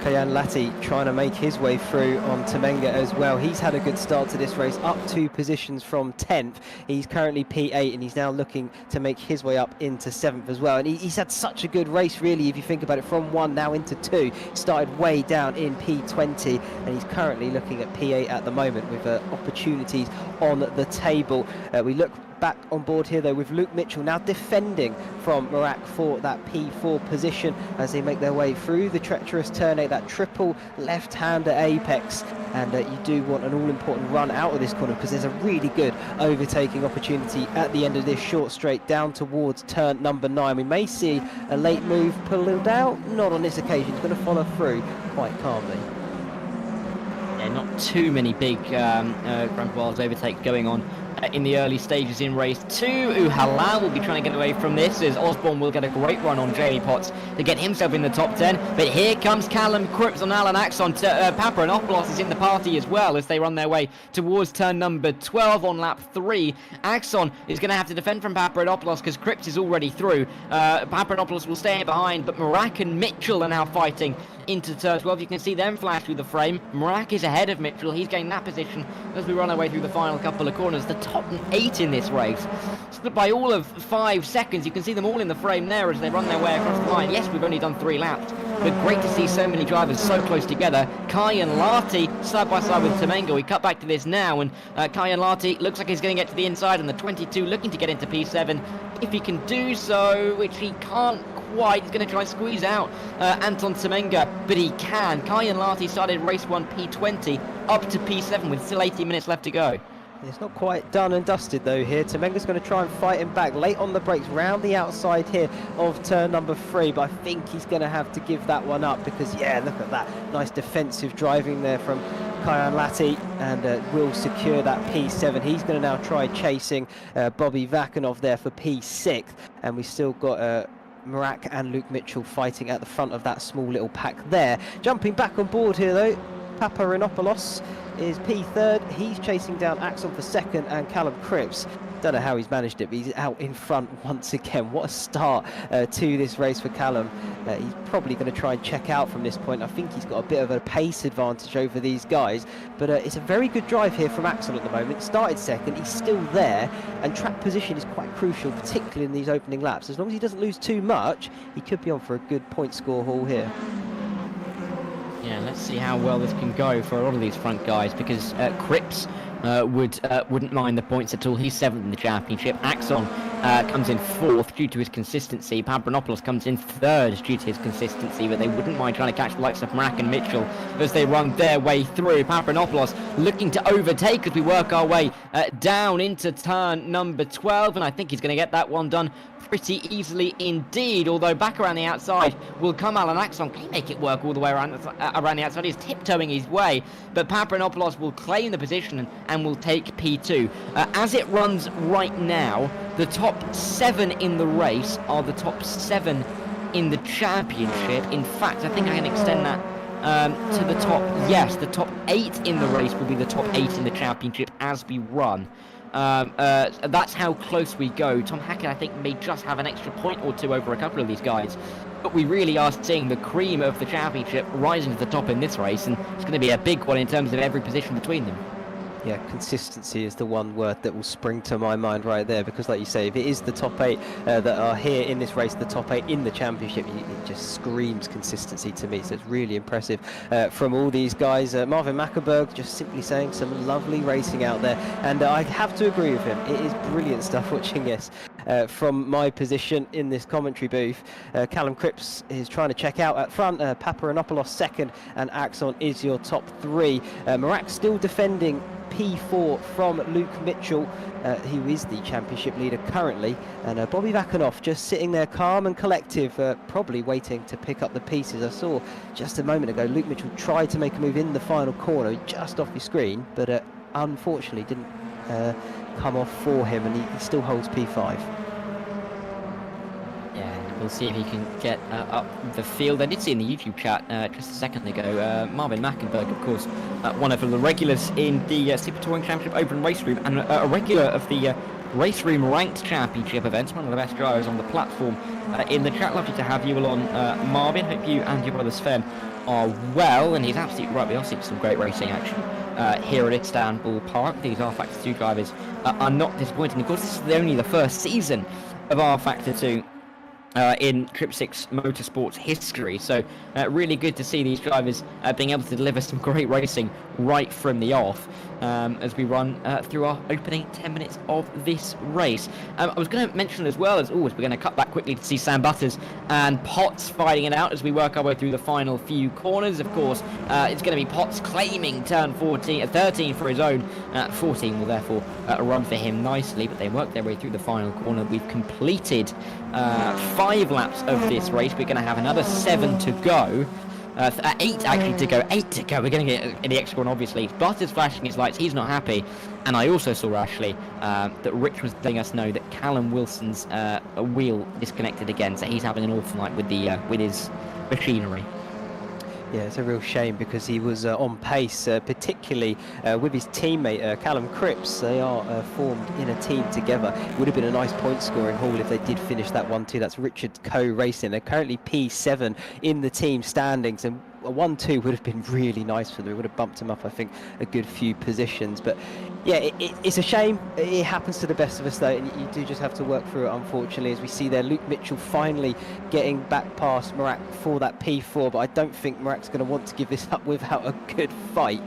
Kayan Lati trying to make his way through on Temenga as well. He's had a good start to this race, up 2 positions from 10th. He's currently P8, and he's now looking to make his way up into 7th as well. And he's had such a good race, really, if you think about it, from 1 now into 2. Started way down in P20, and he's currently looking at P8 at the moment with opportunities on the table. We look back on board here though with Luke Mitchell now defending from Marak for that P4 position as they make their way through the treacherous turn 8, that triple left-hander apex, and you do want an all-important run out of this corner because there's a really good overtaking opportunity at the end of this short straight down towards turn number 9. We may see a late move pulled out, not on this occasion. He's going to follow through quite calmly. Yeah, not too many big Grand Wilds overtakes going on in the early stages in race 2. Uhala will be trying to get away from this, as Osborne will get a great run on Jamie Potts to get himself in the top 10. But here comes Callum Cripps on Alan Axon. Paparanopoulos is in the party as well as they run their way towards turn number 12 on lap 3. Axon is going to have to defend from Paparanopoulos because Cripps is already through. Paparanopoulos will stay behind, but Marak and Mitchell are now fighting into turn 12. You can see them flash through the frame. Marak is ahead of Mitchell. He's gained that position as we run our way through the final couple of corners. The top 8 in this race, split by all of 5 seconds. You can see them all in the frame there as they run their way across the line. Yes, we've only done 3 laps, but great to see so many drivers so close together. Kai and Lati side by side with Temengo. We cut back to this now, and Kai and Lati looks like he's going to get to the inside, and the 22 looking to get into P7. If he can do so, which he can't quite, he's going to try and squeeze out Anton Temenga, but he can. Kai and Lati started race 1 P20 up to P7 with still 80 minutes left to go. It's not quite done and dusted though here. Temenga's going to try and fight him back late on the brakes round the outside here of turn number 3, but I think he's going to have to give that one up because, yeah, look at that nice defensive driving there from Kayan Lati, and will secure that P7. He's going to now try chasing Bobby Vakanov there for P6, and we've still got Marak and Luke Mitchell fighting at the front of that small little pack there. Jumping back on board here though, Paparanopoulos is P3rd. He's chasing down Axel for 2nd and Callum Cripps. Don't know how he's managed it, but he's out in front once again. What a start to this race for Callum. He's probably going to try and check out from this point. I think he's got a bit of a pace advantage over these guys, but it's a very good drive here from Axel at the moment. Started 2nd, he's still there, and track position is quite crucial, particularly in these opening laps. As long as he doesn't lose too much, he could be on for a good point score haul here. Yeah, let's see how well this can go for a lot of these front guys, because Cripps wouldn't mind the points at all. He's 7th in the championship. Axon comes in 4th due to his consistency. Paparanopoulos comes in 3rd due to his consistency, but they wouldn't mind trying to catch the likes of Marak and Mitchell as they run their way through. Paparanopoulos looking to overtake as we work our way down into turn number 12, and I think he's going to get that one done pretty easily indeed, although back around the outside will come Alan Axon. Can he make it work all the way around the outside? He's tiptoeing his way, but Paparanopoulos will claim the position and will take P2. As it runs right now, the top 7 in the race are the top 7 in the championship. In fact, I think I can extend that to the top, yes, the top 8 in the race will be the top 8 in the championship as we run. That's how close we go. Tom Hackett, I think, may just have an extra point or 2 over a couple of these guys, but we really are seeing the cream of the championship rising to the top in this race, and it's going to be a big one in terms of every position between them. Yeah, consistency is the one word that will spring to my mind right there, because like you say, if it is the top 8 that are here in this race, the top 8 in the championship, it just screams consistency to me. So it's really impressive from all these guys. Marvin Mackerberg just simply saying some lovely racing out there, and I have to agree with him. It is brilliant stuff watching this from my position in this commentary booth. Callum Cripps is trying to check out at front. Paparanopoulos 2nd, and Axon is your top 3. Marak still defending P4 from Luke Mitchell, who is the championship leader currently, and Bobby Vakanov just sitting there calm and collective, probably waiting to pick up the pieces. I saw just a moment ago Luke Mitchell tried to make a move in the final corner just off your screen, but unfortunately didn't come off for him, and he still holds P5. We'll see if he can get up the field. I did see in the YouTube chat just a second ago, Marvin Mackenberg, of course, one of the regulars in the Super Touring Championship Open Race Room, and a regular of the Race Room Ranked Championship events, one of the best drivers on the platform in the chat. Lovely to have you all on, Marvin. Hope you and your brother Sven are well, and he's absolutely right. We are seeing some great racing action here at Istanbul Park. These rFactor 2 drivers are not disappointing. Of course, this is only the first season of rFactor 2 in Trip 6 Motorsports history, so really good to see these drivers being able to deliver some great racing right from the off as we run through our opening 10 minutes of this race. I was going to mention as well, as always, we're going to cut back quickly to see Sam Butters and Potts fighting it out as we work our way through the final few corners. Of course, it's going to be Potts claiming turn 13 for his own. 14 will therefore run for him nicely, but they work their way through the final corner. We've completed 5 laps of this race. We're going to have another 7 to go. 8 actually to go. 8 to go. We're going to get the extra one, obviously. Butter's flashing his lights. He's not happy. And I also saw, actually, that Rich was letting us know that Callum Wilson's wheel disconnected again. So he's having an awful night with his machinery. Yeah, it's a real shame because he was on pace, particularly with his teammate Callum Cripps. They are formed in a team together. It would have been a nice point scoring haul if they did finish that 1-2. That's Richard Coe Racing. They're currently P7 in the team standings, and a 1-2 would have been really nice for them. It would have bumped him up, I think, a good few positions. But yeah, it's a shame. It happens to the best of us, though, and you do just have to work through it, unfortunately. As we see there, Luke Mitchell finally getting back past Marak for that P4, but I don't think Marak's going to want to give this up without a good fight.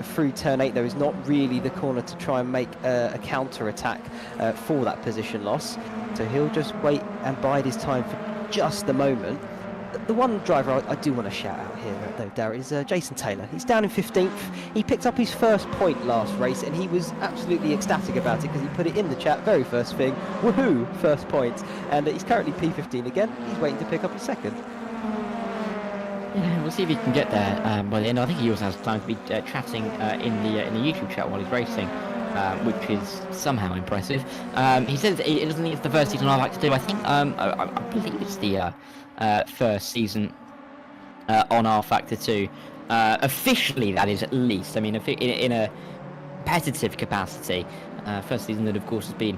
Through turn 8, there is not really the corner to try and make a counter-attack for that position loss. So he'll just wait and bide his time for just a moment. The one driver I do want to shout out here, though, Darragh, is Jason Taylor. He's down in 15th. He picked up his first point last race, and he was absolutely ecstatic about it because he put it in the chat, very first thing, woohoo, first point. And he's currently P15 again. He's waiting to pick up his second. Yeah, we'll see if he can get there by the end. I think he also has time to be chatting in the YouTube chat while he's racing. Which is somehow impressive. He says it doesn't think it's the first season I like to do. I think I believe it's the first season on rFactor 2. Officially, that is, at least. I mean, in a competitive capacity. First season that, of course, has been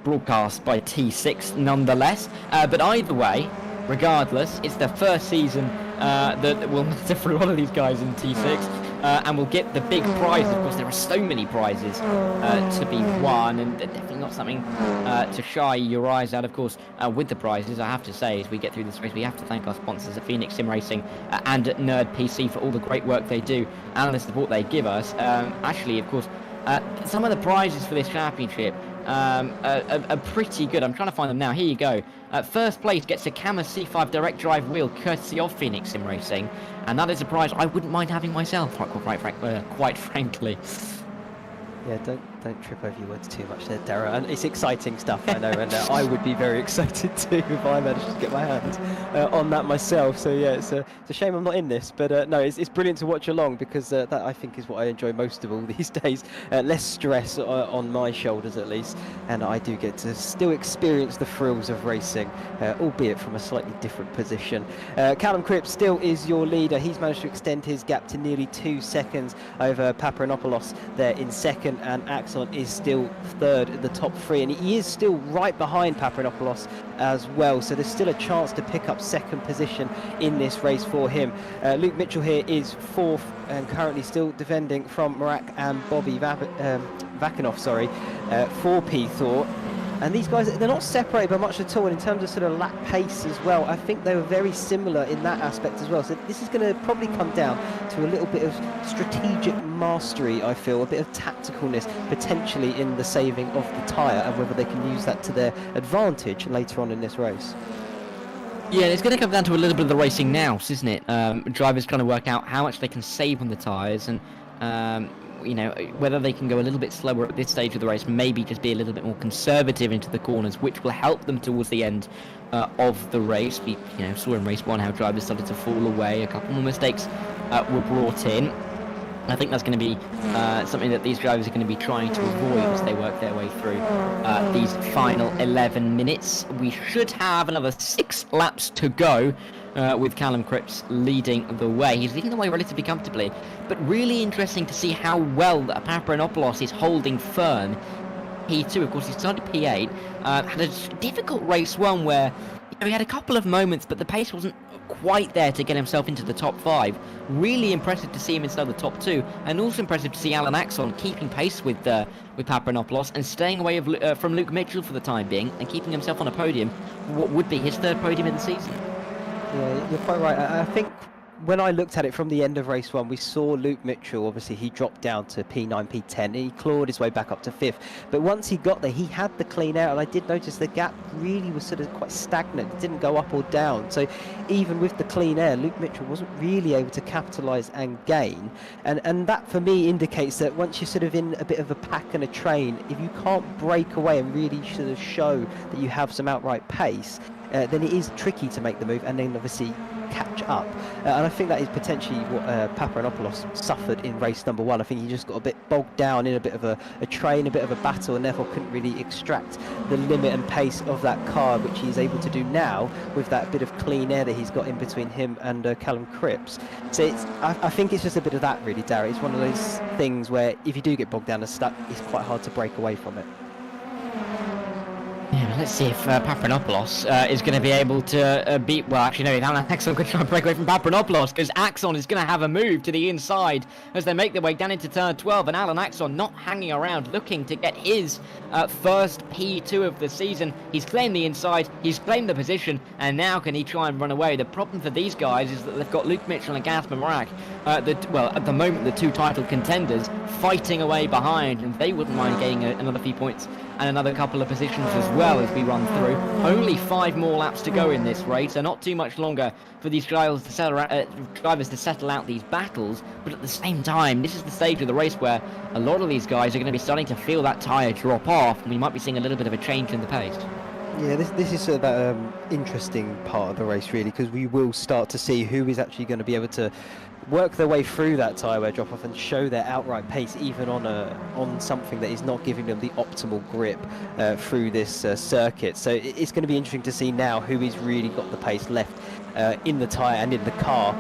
broadcast by T6 nonetheless. But either way, regardless, it's the first season that will matter for a lot of these guys in T6. And we'll get the big prize. Of course, there are so many prizes to be won, and definitely not something to shy your eyes out. Of course, with the prizes, I have to say, as we get through this race, we have to thank our sponsors at Phoenix Sim Racing and at Nerd PC for all the great work they do and the support they give us. Actually, of course, some of the prizes for this championship are pretty good. I'm trying to find them now. Here you go. First place gets a Cammus C5 direct drive wheel, courtesy of Phoenix Sim Racing, and that is a prize I wouldn't mind having myself, quite frankly. Yeah, don't trip over your words too much there, Darragh. And it's exciting stuff, I know, and I would be very excited too if I managed to get my hands on that myself. So yeah, it's a shame I'm not in this, but no, it's brilliant to watch along because that I think is what I enjoy most of all these days. Less stress on my shoulders at least, and I do get to still experience the thrills of racing, albeit from a slightly different position. Callum Cripps still is your leader. He's managed to extend his gap to nearly 2 seconds over Paparanopoulos there in second, and Axon is still third at the top 3, and he is still right behind Paparanopoulos as well, so there's still a chance to pick up second position in this race for him. Luke Mitchell here is fourth and currently still defending from Marak and Bobby Vakinov, for P-Thought. And these guys, they're not separated by much at all, and in terms of sort of lap pace as well, I think they were very similar in that aspect as well. So this is going to probably come down to a little bit of strategic mastery, I feel, a bit of tacticalness, potentially in the saving of the tyre, and whether they can use that to their advantage later on in this race. Yeah, it's going to come down to a little bit of the racing now, isn't it? Drivers trying to work out how much they can save on the tyres, and you know, whether they can go a little bit slower at this stage of the race, maybe just be a little bit more conservative into the corners, which will help them towards the end of the race. We saw in race 1 how drivers started to fall away. A couple more mistakes were brought in. I think that's going to be something that these drivers are going to be trying to avoid as they work their way through these final 11 minutes. We should have another 6 laps to go, with Callum Cripps leading the way. He's leading the way relatively comfortably, but really interesting to see how well Paparanopoulos is holding firm. P2, of course, he started P8, had a difficult race 1 where he had a couple of moments, but the pace wasn't quite there to get himself into the top 5. Really impressive to see him inside the top 2, and also impressive to see Alan Axon keeping pace with Paparanopoulos and staying away from Luke Mitchell for the time being, and keeping himself on a podium, what would be his 3rd podium in the season. Yeah, you're quite right. I think when I looked at it from the end of race 1, we saw Luke Mitchell, obviously he dropped down to P9, P10, and he clawed his way back up to 5th. But once he got there, he had the clean air, and I did notice the gap really was sort of quite stagnant. It didn't go up or down. So even with the clean air, Luke Mitchell wasn't really able to capitalise and gain. And that, for me, indicates that once you're sort of in a bit of a pack and a train, if you can't break away and really sort of show that you have some outright pace, then it is tricky to make the move, and then obviously catch up. And I think that is potentially what Paparanopoulos suffered in race number 1. I think he just got a bit bogged down in a bit of a train, a bit of a battle, and therefore couldn't really extract the limit and pace of that car, which he's able to do now with that bit of clean air that he's got in between him and Callum Cripps. So I think it's just a bit of that, really, Darragh. It's one of those things where if you do get bogged down and stuck, it's quite hard to break away from it. Yeah, let's see if Paparanopoulos is going to be able to beat... Well, actually, no, Alan Axon could try and break away from Paparanopoulos, because Axon is going to have a move to the inside as they make their way down into turn 12, and Alan Axon not hanging around, looking to get his first P2 of the season. He's claimed the inside, he's claimed the position, and now can he try and run away? The problem for these guys is that they've got Luke Mitchell and Gareth Marak, at the moment, the 2 title contenders, fighting away behind, and they wouldn't mind getting another few points and another couple of positions as well as we run through. Only 5 more laps to go in this race, so not too much longer for these drivers to settle out these battles, but at the same time, this is the stage of the race where a lot of these guys are going to be starting to feel that tyre drop off, and we might be seeing a little bit of a change in the pace. Yeah, this is that interesting part of the race, really, because we will start to see who is actually going to be able to work their way through that tyre wear drop-off and show their outright pace, even on something that is not giving them the optimal grip through this circuit. So it's going to be interesting to see now who has really got the pace left in the tyre and in the car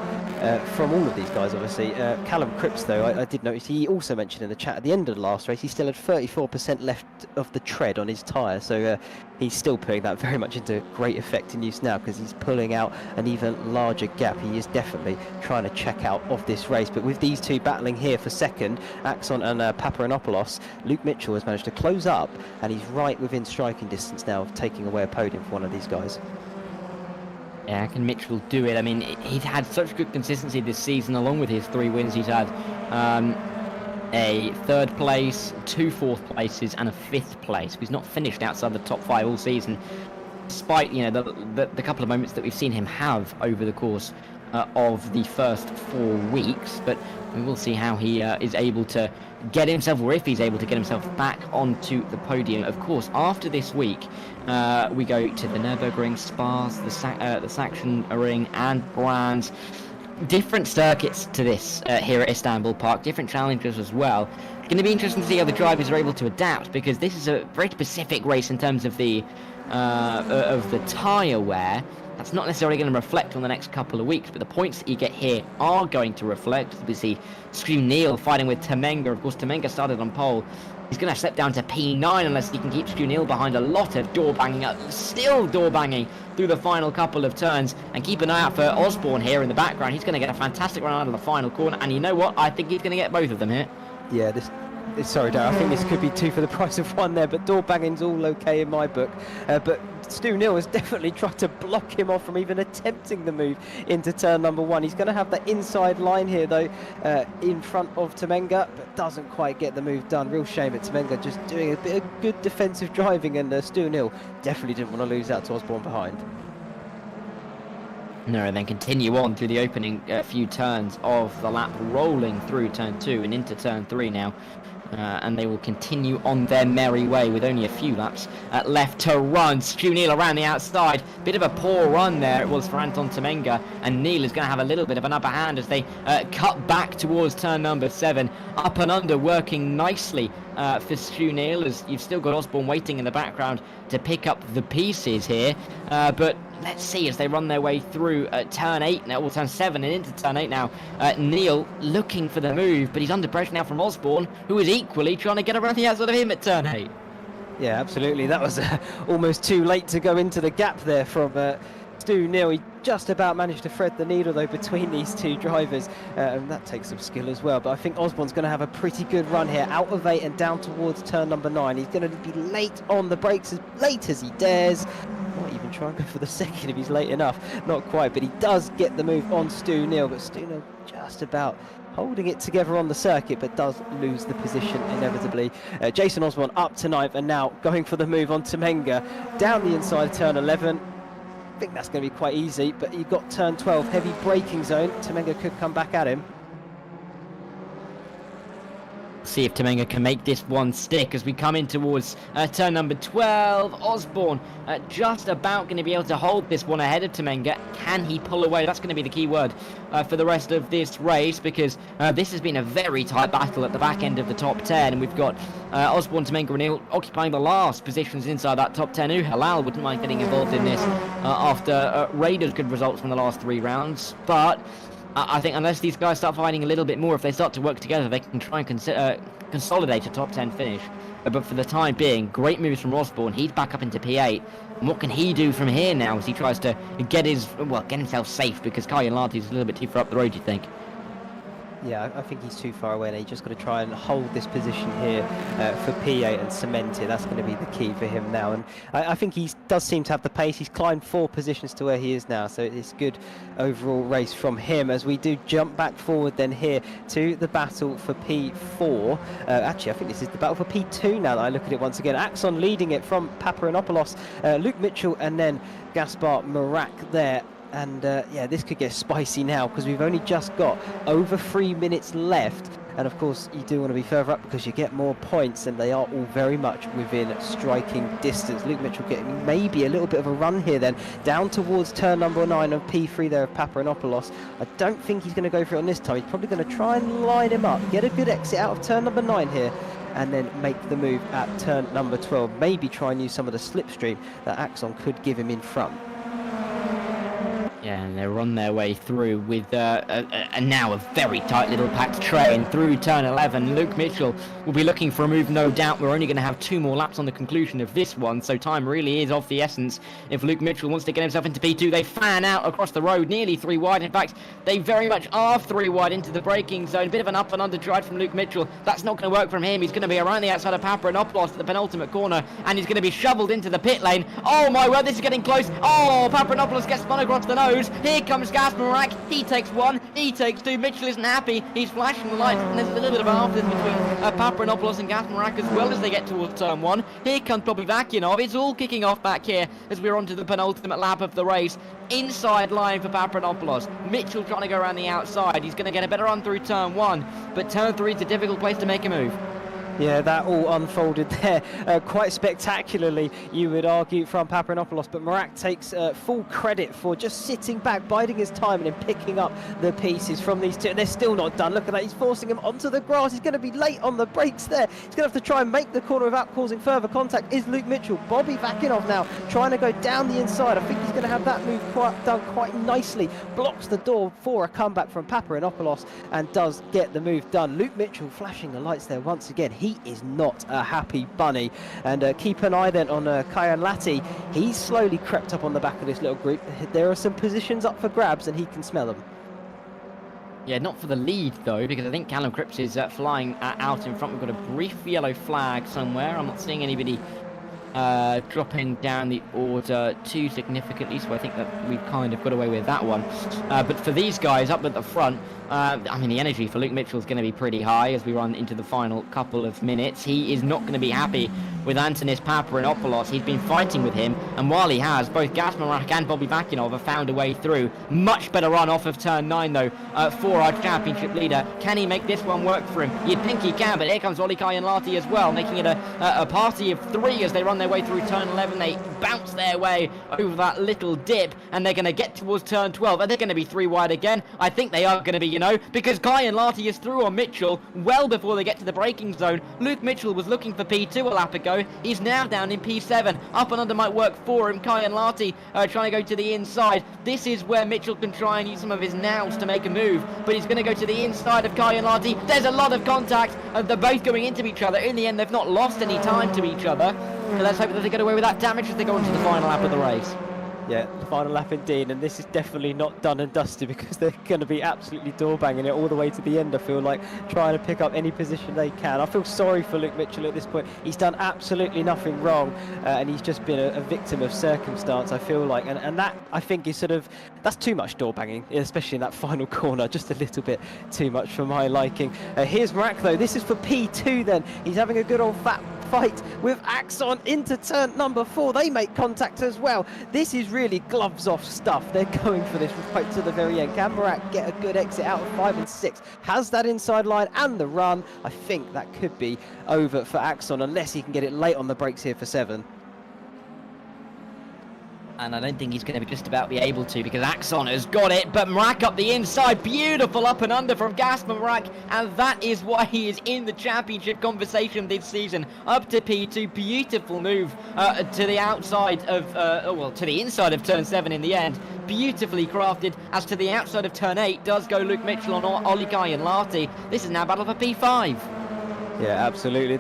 from all of these guys, obviously. Callum Cripps, though, I did notice he also mentioned in the chat at the end of the last race he still had 34% left of the tread on his tyre, so he's still putting that very much into great effect in use now, because he's pulling out an even larger gap. He is definitely trying to check out of this race. But with these two battling here for second, Axon and Paparanopoulos, Luke Mitchell has managed to close up, and he's right within striking distance now of taking away a podium for one of these guys. Yeah, can Mitchell do it? I mean, he's had such good consistency this season, along with his 3 wins. He's had a 3rd place, 2 4th places, and a 5th place. He's not finished outside the top 5 all season, despite, you know, the couple of moments that we've seen him have over the course of the first 4 weeks. But we will see how he is able to get himself, or if he's able to get himself back onto the podium. Of course, after this week, we go to the Nürburgring, Spas, the Sachsenring, and Brands. Different circuits to this here at Istanbul Park, different challenges as well. It's going to be interesting to see how the drivers are able to adapt, because this is a very specific race in terms of the tyre wear. That's not necessarily going to reflect on the next couple of weeks, but the points that you get here are going to reflect. We see Stu Neal fighting with Temenga. Of course, Temenga started on pole. He's going to step down to P9 unless he can keep Stu Neal behind. A lot of door banging up, still door banging through the final couple of turns. And keep an eye out for Osborne here in the background. He's going to get a fantastic run out of the final corner. And you know what? I think he's going to get both of them here. Yeah, sorry, Darragh, I think this could be 2 for the price of 1 there, but door banging's all okay in my book. But Stu Neal has definitely tried to block him off from even attempting the move into turn number 1. He's going to have the inside line here, though, in front of Temenga, but doesn't quite get the move done. Real shame at Temenga just doing a bit of good defensive driving, and Stu Neal definitely didn't want to lose out to Osborne behind. No, and then continue on through the opening few turns of the lap, rolling through turn 2 and into turn 3 now. And they will continue on their merry way with only a few laps left to run. Stu Neal around the outside. Bit of a poor run there it was for Anton Temenga, and Neal is going to have a little bit of an upper hand as they cut back towards turn number 7. Up and under, working nicely for Stu Neal, as you've still got Osborne waiting in the background to pick up the pieces here. But let's see as they run their way through turn 8 now, or turn 7 and into turn 8 now. Neal looking for the move, but he's under pressure now from Osborne, who is equally trying to get around the outside of him at turn 8. Yeah, absolutely. That was almost too late to go into the gap there from Stu Neal. He just about managed to thread the needle, though, between these two drivers, and that takes some skill as well. But I think Osborne's going to have a pretty good run here, out of 8 and down towards turn number 9. He's going to be late on the brakes, as late as he dares. Might even try and go for the second if he's late enough. Not quite, but he does get the move on Stu Neal, but Stu Neal just about holding it together on the circuit, but does lose the position inevitably. Jason Osborne up to 9th, and now going for the move on Temenga down the inside turn 11. I think that's going to be quite easy, but you've got turn 12, heavy braking zone. Temenga could come back at him. see if Temenga can make this one stick as we come in towards turn number 12. Osborne just about going to be able to hold this one ahead of Temenga. Can he pull away? That's going to be the key word for the rest of this race, because this has been a very tight battle at the back end of the top 10, and we've got Osborne, Temenga and Neil occupying the last positions inside that top 10. Halal wouldn't mind getting involved in this after Raiders' good results from the last 3 rounds, but I think unless these guys start fighting a little bit more, if they start to work together, they can try and consolidate a top 10 finish. But for the time being, great moves from Osborne. He's back up into P8. And what can he do from here now as he tries to get himself safe, because Kyan Larty's a little bit too far up the road, you think? Yeah, I think he's too far away, and he's just got to try and hold this position here for P8 and cement it. That's going to be the key for him now. And I think he does seem to have the pace. He's climbed 4 positions to where he is now, so it's good overall race from him. As we do jump back forward then here to the battle for P4. Actually, I think this is the battle for P2 now that I look at it once again. Axon leading it from Paparanopoulos, Luke Mitchell, and then Gaspar Marak there. And yeah, this could get spicy now, because we've only just got over 3 minutes left, and of course you do want to be further up because you get more points, and they are all very much within striking distance. Luke Mitchell getting maybe a little bit of a run here then down towards turn number 9 of P3 there of Paparanopoulos. I don't think he's going to go for it on this time. He's probably going to try and line him up, get a good exit out of turn number 9 here, and then make the move at turn number 12. Maybe try and use some of the slipstream that Axon could give him in front. Yeah, and they're on their way through with now a very tight little packed train through turn 11. Luke Mitchell will be looking for a move, no doubt. We're only going to have 2 more laps on the conclusion of this one, so time really is of the essence. If Luke Mitchell wants to get himself into P2, they fan out across the road, nearly 3 wide. In fact, they very much are 3 wide into the braking zone. A bit of an up and under drive from Luke Mitchell. That's not going to work from him. He's going to be around the outside of Paparanopoulos at the penultimate corner, and he's going to be shoveled into the pit lane. Oh my word, this is getting close. Oh, Paparanopoulos gets spun across the nose. Here comes Gaspar Marak. He takes 1, he takes 2. Mitchell isn't happy. He's flashing the lights, and there's a little bit of a half between Paparanopoulos and Gaspar Marak as well as they get towards turn 1. Here comes Bobby Vakinov. It's all kicking off back here as we're on to the penultimate lap of the race. Inside line for Paparanopoulos. Mitchell trying to go around the outside. He's going to get a better run through turn 1, but turn 3 is a difficult place to make a move. Yeah, that all unfolded there quite spectacularly, you would argue, from Paparanopoulos, but Marak takes full credit for just sitting back, biding his time, and then picking up the pieces from these two. They're still not done. Look at that, he's forcing him onto the grass. He's going to be late on the brakes there. He's going to have to try and make the corner without causing further contact. Is Luke Mitchell. Bobby Vakinov now trying to go down the inside. I think he's going to have that move done quite nicely. Blocks the door for a comeback from Paparanopoulos and does get the move done. Luke Mitchell flashing the lights there once again. He is not a happy bunny, and keep an eye then on Kyan Lati. He's slowly crept up on the back of this little group. There are some positions up for grabs, and he can smell them. Yeah, not for the lead though, because I think Callum Cripps is flying out in front. We've got a brief yellow flag somewhere. I'm not seeing anybody dropping down the order too significantly, so I think that we've kind of got away with that one. But for these guys up at the front, I mean, the energy for Luke Mitchell is going to be pretty high as we run into the final couple of minutes. He is not going to be happy with Antonis Paparanopoulos. He's been fighting with him, and while he has, both Gaspar Marak and Bobby Vakinov have found a way through. Much better run off of turn 9 though for our championship leader. Can he make this one work for him? You'd think he can, but here comes Ollie Kyan Larty as well, making it a party of 3 as they run their way through turn 11. They bounce their way over that little dip, and they're going to get towards turn 12. Are they going to be 3 wide again? I think they are going to be, because Kyan Larty is through on Mitchell well before they get to the braking zone. Luke Mitchell was looking for P2 a lap ago. He's now down in P7. Up and under might work for him. Kyan Larty trying to go to the inside. This is where Mitchell can try and use some of his nows to make a move, but he's going to go to the inside of Kyan Larty. There's a lot of contact, and they're both going into each other. In the end, they've not lost any time to each other. So let's hope that they get away with that damage as they go into the final lap of the race. Yeah, the final lap indeed, and this is definitely not done and dusted, because they're going to be absolutely door banging it all the way to the end, I feel like, trying to pick up any position they can. I feel sorry for Luke Mitchell at this point. He's done absolutely nothing wrong, and he's just been a victim of circumstance, I feel like, and that, I think, is that's too much door banging, especially in that final corner, just a little bit too much for my liking. Here's Marak though. This is for P2 then. He's having a good old fat fight with Axon into turn number 4. They make contact as well. This is really gloves off stuff. They're going for this right to the very end. Can Murak get a good exit out of 5 and 6? Has that inside line and the run. I think that could be over for Axon unless he can get it late on the brakes here for 7. And I don't think he's going to just about be able to, because Axon has got it, but Murak up the inside, beautiful up and under from Gasper Murak, and that is why he is in the championship conversation this season. Up to P2, beautiful move to the outside of, to the inside of turn 7 in the end. Beautifully crafted. As to the outside of turn 8 does go Luke Mitchell on Olikai and Larty. This is now battle for P5. Yeah, absolutely.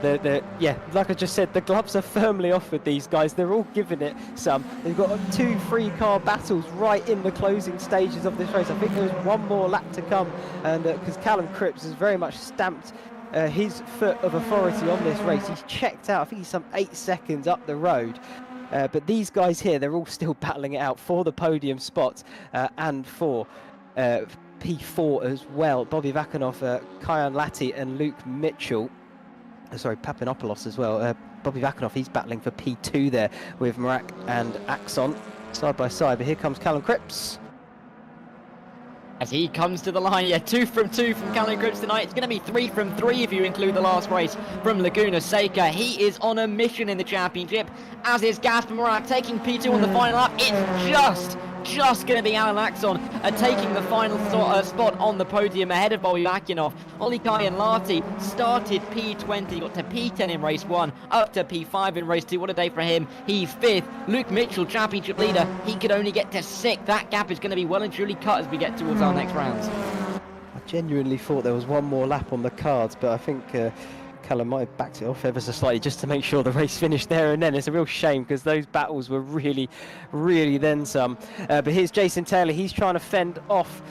Yeah, like I just said, the gloves are firmly off with these guys. They're all giving it some. They've got 2 3-car battles right in the closing stages of this race. I think there's one more lap to come, and because Callum Cripps has very much stamped his foot of authority on this race. He's checked out. I think he's some 8 seconds up the road. But these guys here, they're all still battling it out for the podium spot and for P4 as well. Bobby Vakanov, Kyan Latti and Luke Mitchell. Sorry, Papanopoulos as well. Bobby Vakanov, he's battling for P2 there with Murak and Axon side by side. But here comes Callum Cripps. As he comes to the line, yeah, 2 from 2 from Callum Cripps tonight. It's going to be 3 from 3 if you include the last race from Laguna Seca. He is on a mission in the championship, as is Gasper Murak taking P2 on the final lap. It's just going to be Alan Axon taking the final spot on the podium ahead of Bobby Vakinov. Olikai and Larty started P20, got to P10 in race 1, up to P5 in race 2. What a day for him. He's 5th. Luke Mitchell, championship leader, he could only get to 6th. That gap is going to be well and truly cut as we get towards our next rounds. I genuinely thought there was one more lap on the cards, but I think Callum might have backed it off ever so slightly just to make sure the race finished there and then. It's a real shame because those battles were really then some. But here's Jason Taylor. He's trying to fend off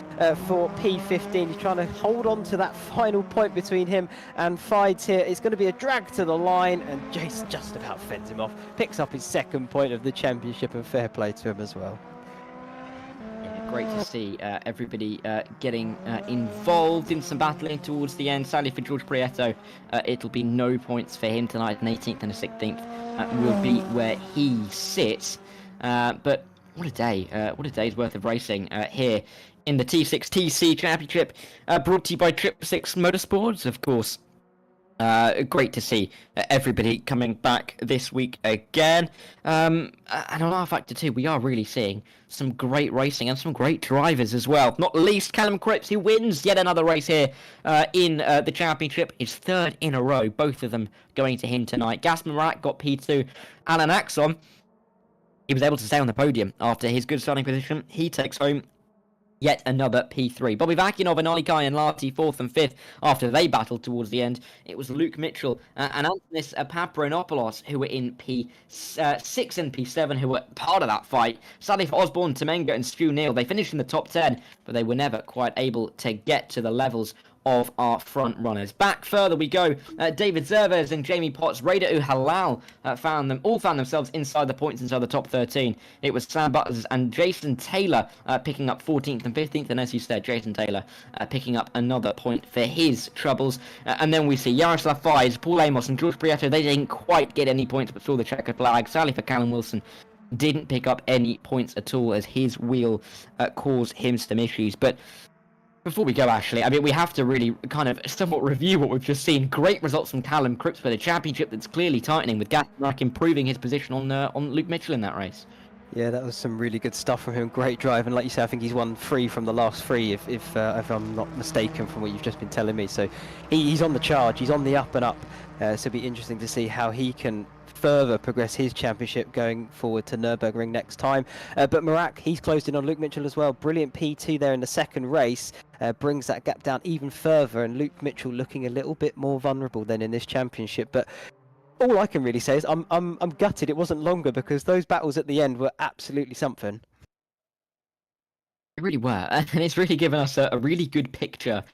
for P15. He's trying to hold on to that final point between him and Fides here. It's going to be a drag to the line, and Jason just about fends him off. Picks up his 2nd point of the championship, and fair play to him as well. Great to see everybody getting involved in some battling towards the end. Sadly for George Prieto, it'll be no points for him tonight. An 18th and a 16th will be where he sits. But what a day! What a day's worth of racing here in the T6 TC Championship, brought to you by 666 Motorsports, of course. Great to see everybody coming back this week again. And on rFactor 2, we are really seeing some great racing and some great drivers as well. Not least Callum Cripps, who wins yet another race here in the championship. His 3rd in a row, both of them going to him tonight. Gasper Murak got P2. Alan Axon, he was able to stay on the podium after his good starting position. He takes home yet another P3. Bobby Vakinov and Olikai and Larty 4th and 5th after they battled towards the end. It was Luke Mitchell and Antonis Papronopoulos who were in P6 and P7 who were part of that fight. Sadly for Osborne, Temenga and Stu Neal, they finished in the top 10, but they were never quite able to get to the levels of our front runners. Back further we go. David Zervez and Jamie Potts, Raider Uhalal found themselves inside the points, inside the top 13. It was Sam Butters and Jason Taylor picking up 14th and 15th, and as you said, Jason Taylor picking up another point for his troubles. And then we see Yaroslav Fides, Paul Amos and George Prieto. They didn't quite get any points but saw the checkered flag. Sadly for Callum Wilson, didn't pick up any points at all as his wheel caused him some issues. But before we go, Ashley, I mean, we have to really kind of somewhat review what we've just seen. Great results from Callum Cripps for the championship that's clearly tightening, with Gasper improving his position on Luke Mitchell in that race. Yeah, that was some really good stuff from him. Great drive, and like you say, I think he's won 3 from the last 3, if I'm not mistaken from what you've just been telling me. So he's on the charge, he's on the up and up. So it'll be interesting to see how he can further progress his championship going forward to Nürburgring next time. But Murak, he's closed in on Luke Mitchell as well. Brilliant P2 there in the 2nd race, brings that gap down even further, and Luke Mitchell looking a little bit more vulnerable than in this championship. But all I can really say is I'm gutted it wasn't longer, because those battles at the end were absolutely something. They really were, and it's really given us a really good picture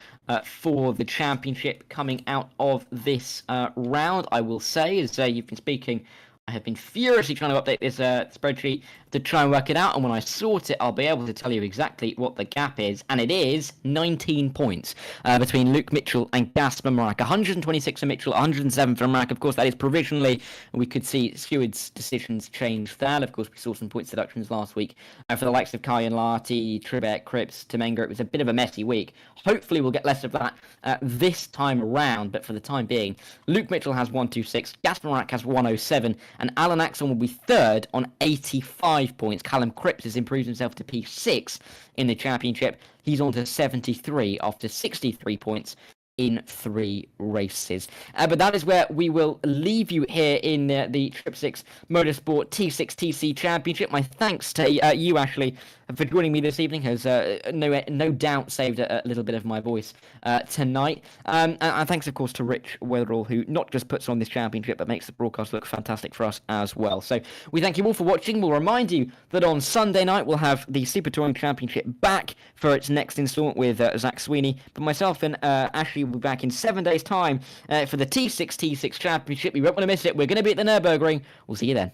for the championship coming out of this round, I will say, as you've been speaking I have been furiously trying to update this spreadsheet to try and work it out, and when I sort it, I'll be able to tell you exactly what the gap is, and it is 19 points between Luke Mitchell and Gasper Marak. 126 for Mitchell, 107 for Marak. Of course, that is provisionally. We could see stewards' decisions change that. Of course, we saw some points deductions last week for the likes of Kayan Larty, Tribec, Cripps, Temenga. It was a bit of a messy week. Hopefully, we'll get less of that this time around, but for the time being, Luke Mitchell has 126, Gasper Marak has 107, and Alan Axon will be third on 85 points. Callum Cripps has improved himself to P6 in the championship. He's on to 73 after 63 points in 3 races. But that is where we will leave you here in the Trip 6 Motorsport T6TC Championship. My thanks to you, Ashley, for joining me this evening. Has no doubt saved a little bit of my voice tonight. And thanks, of course, to Rich Weatherall, who not just puts on this championship, but makes the broadcast look fantastic for us as well. So we thank you all for watching. We'll remind you that on Sunday night, we'll have the Super Touring Championship back for its next instalment with Zach Sweeney. But myself and Ashley will be back in 7 days' time for the T6 Championship. You won't want to miss it. We're going to be at the Nürburgring. We'll see you then.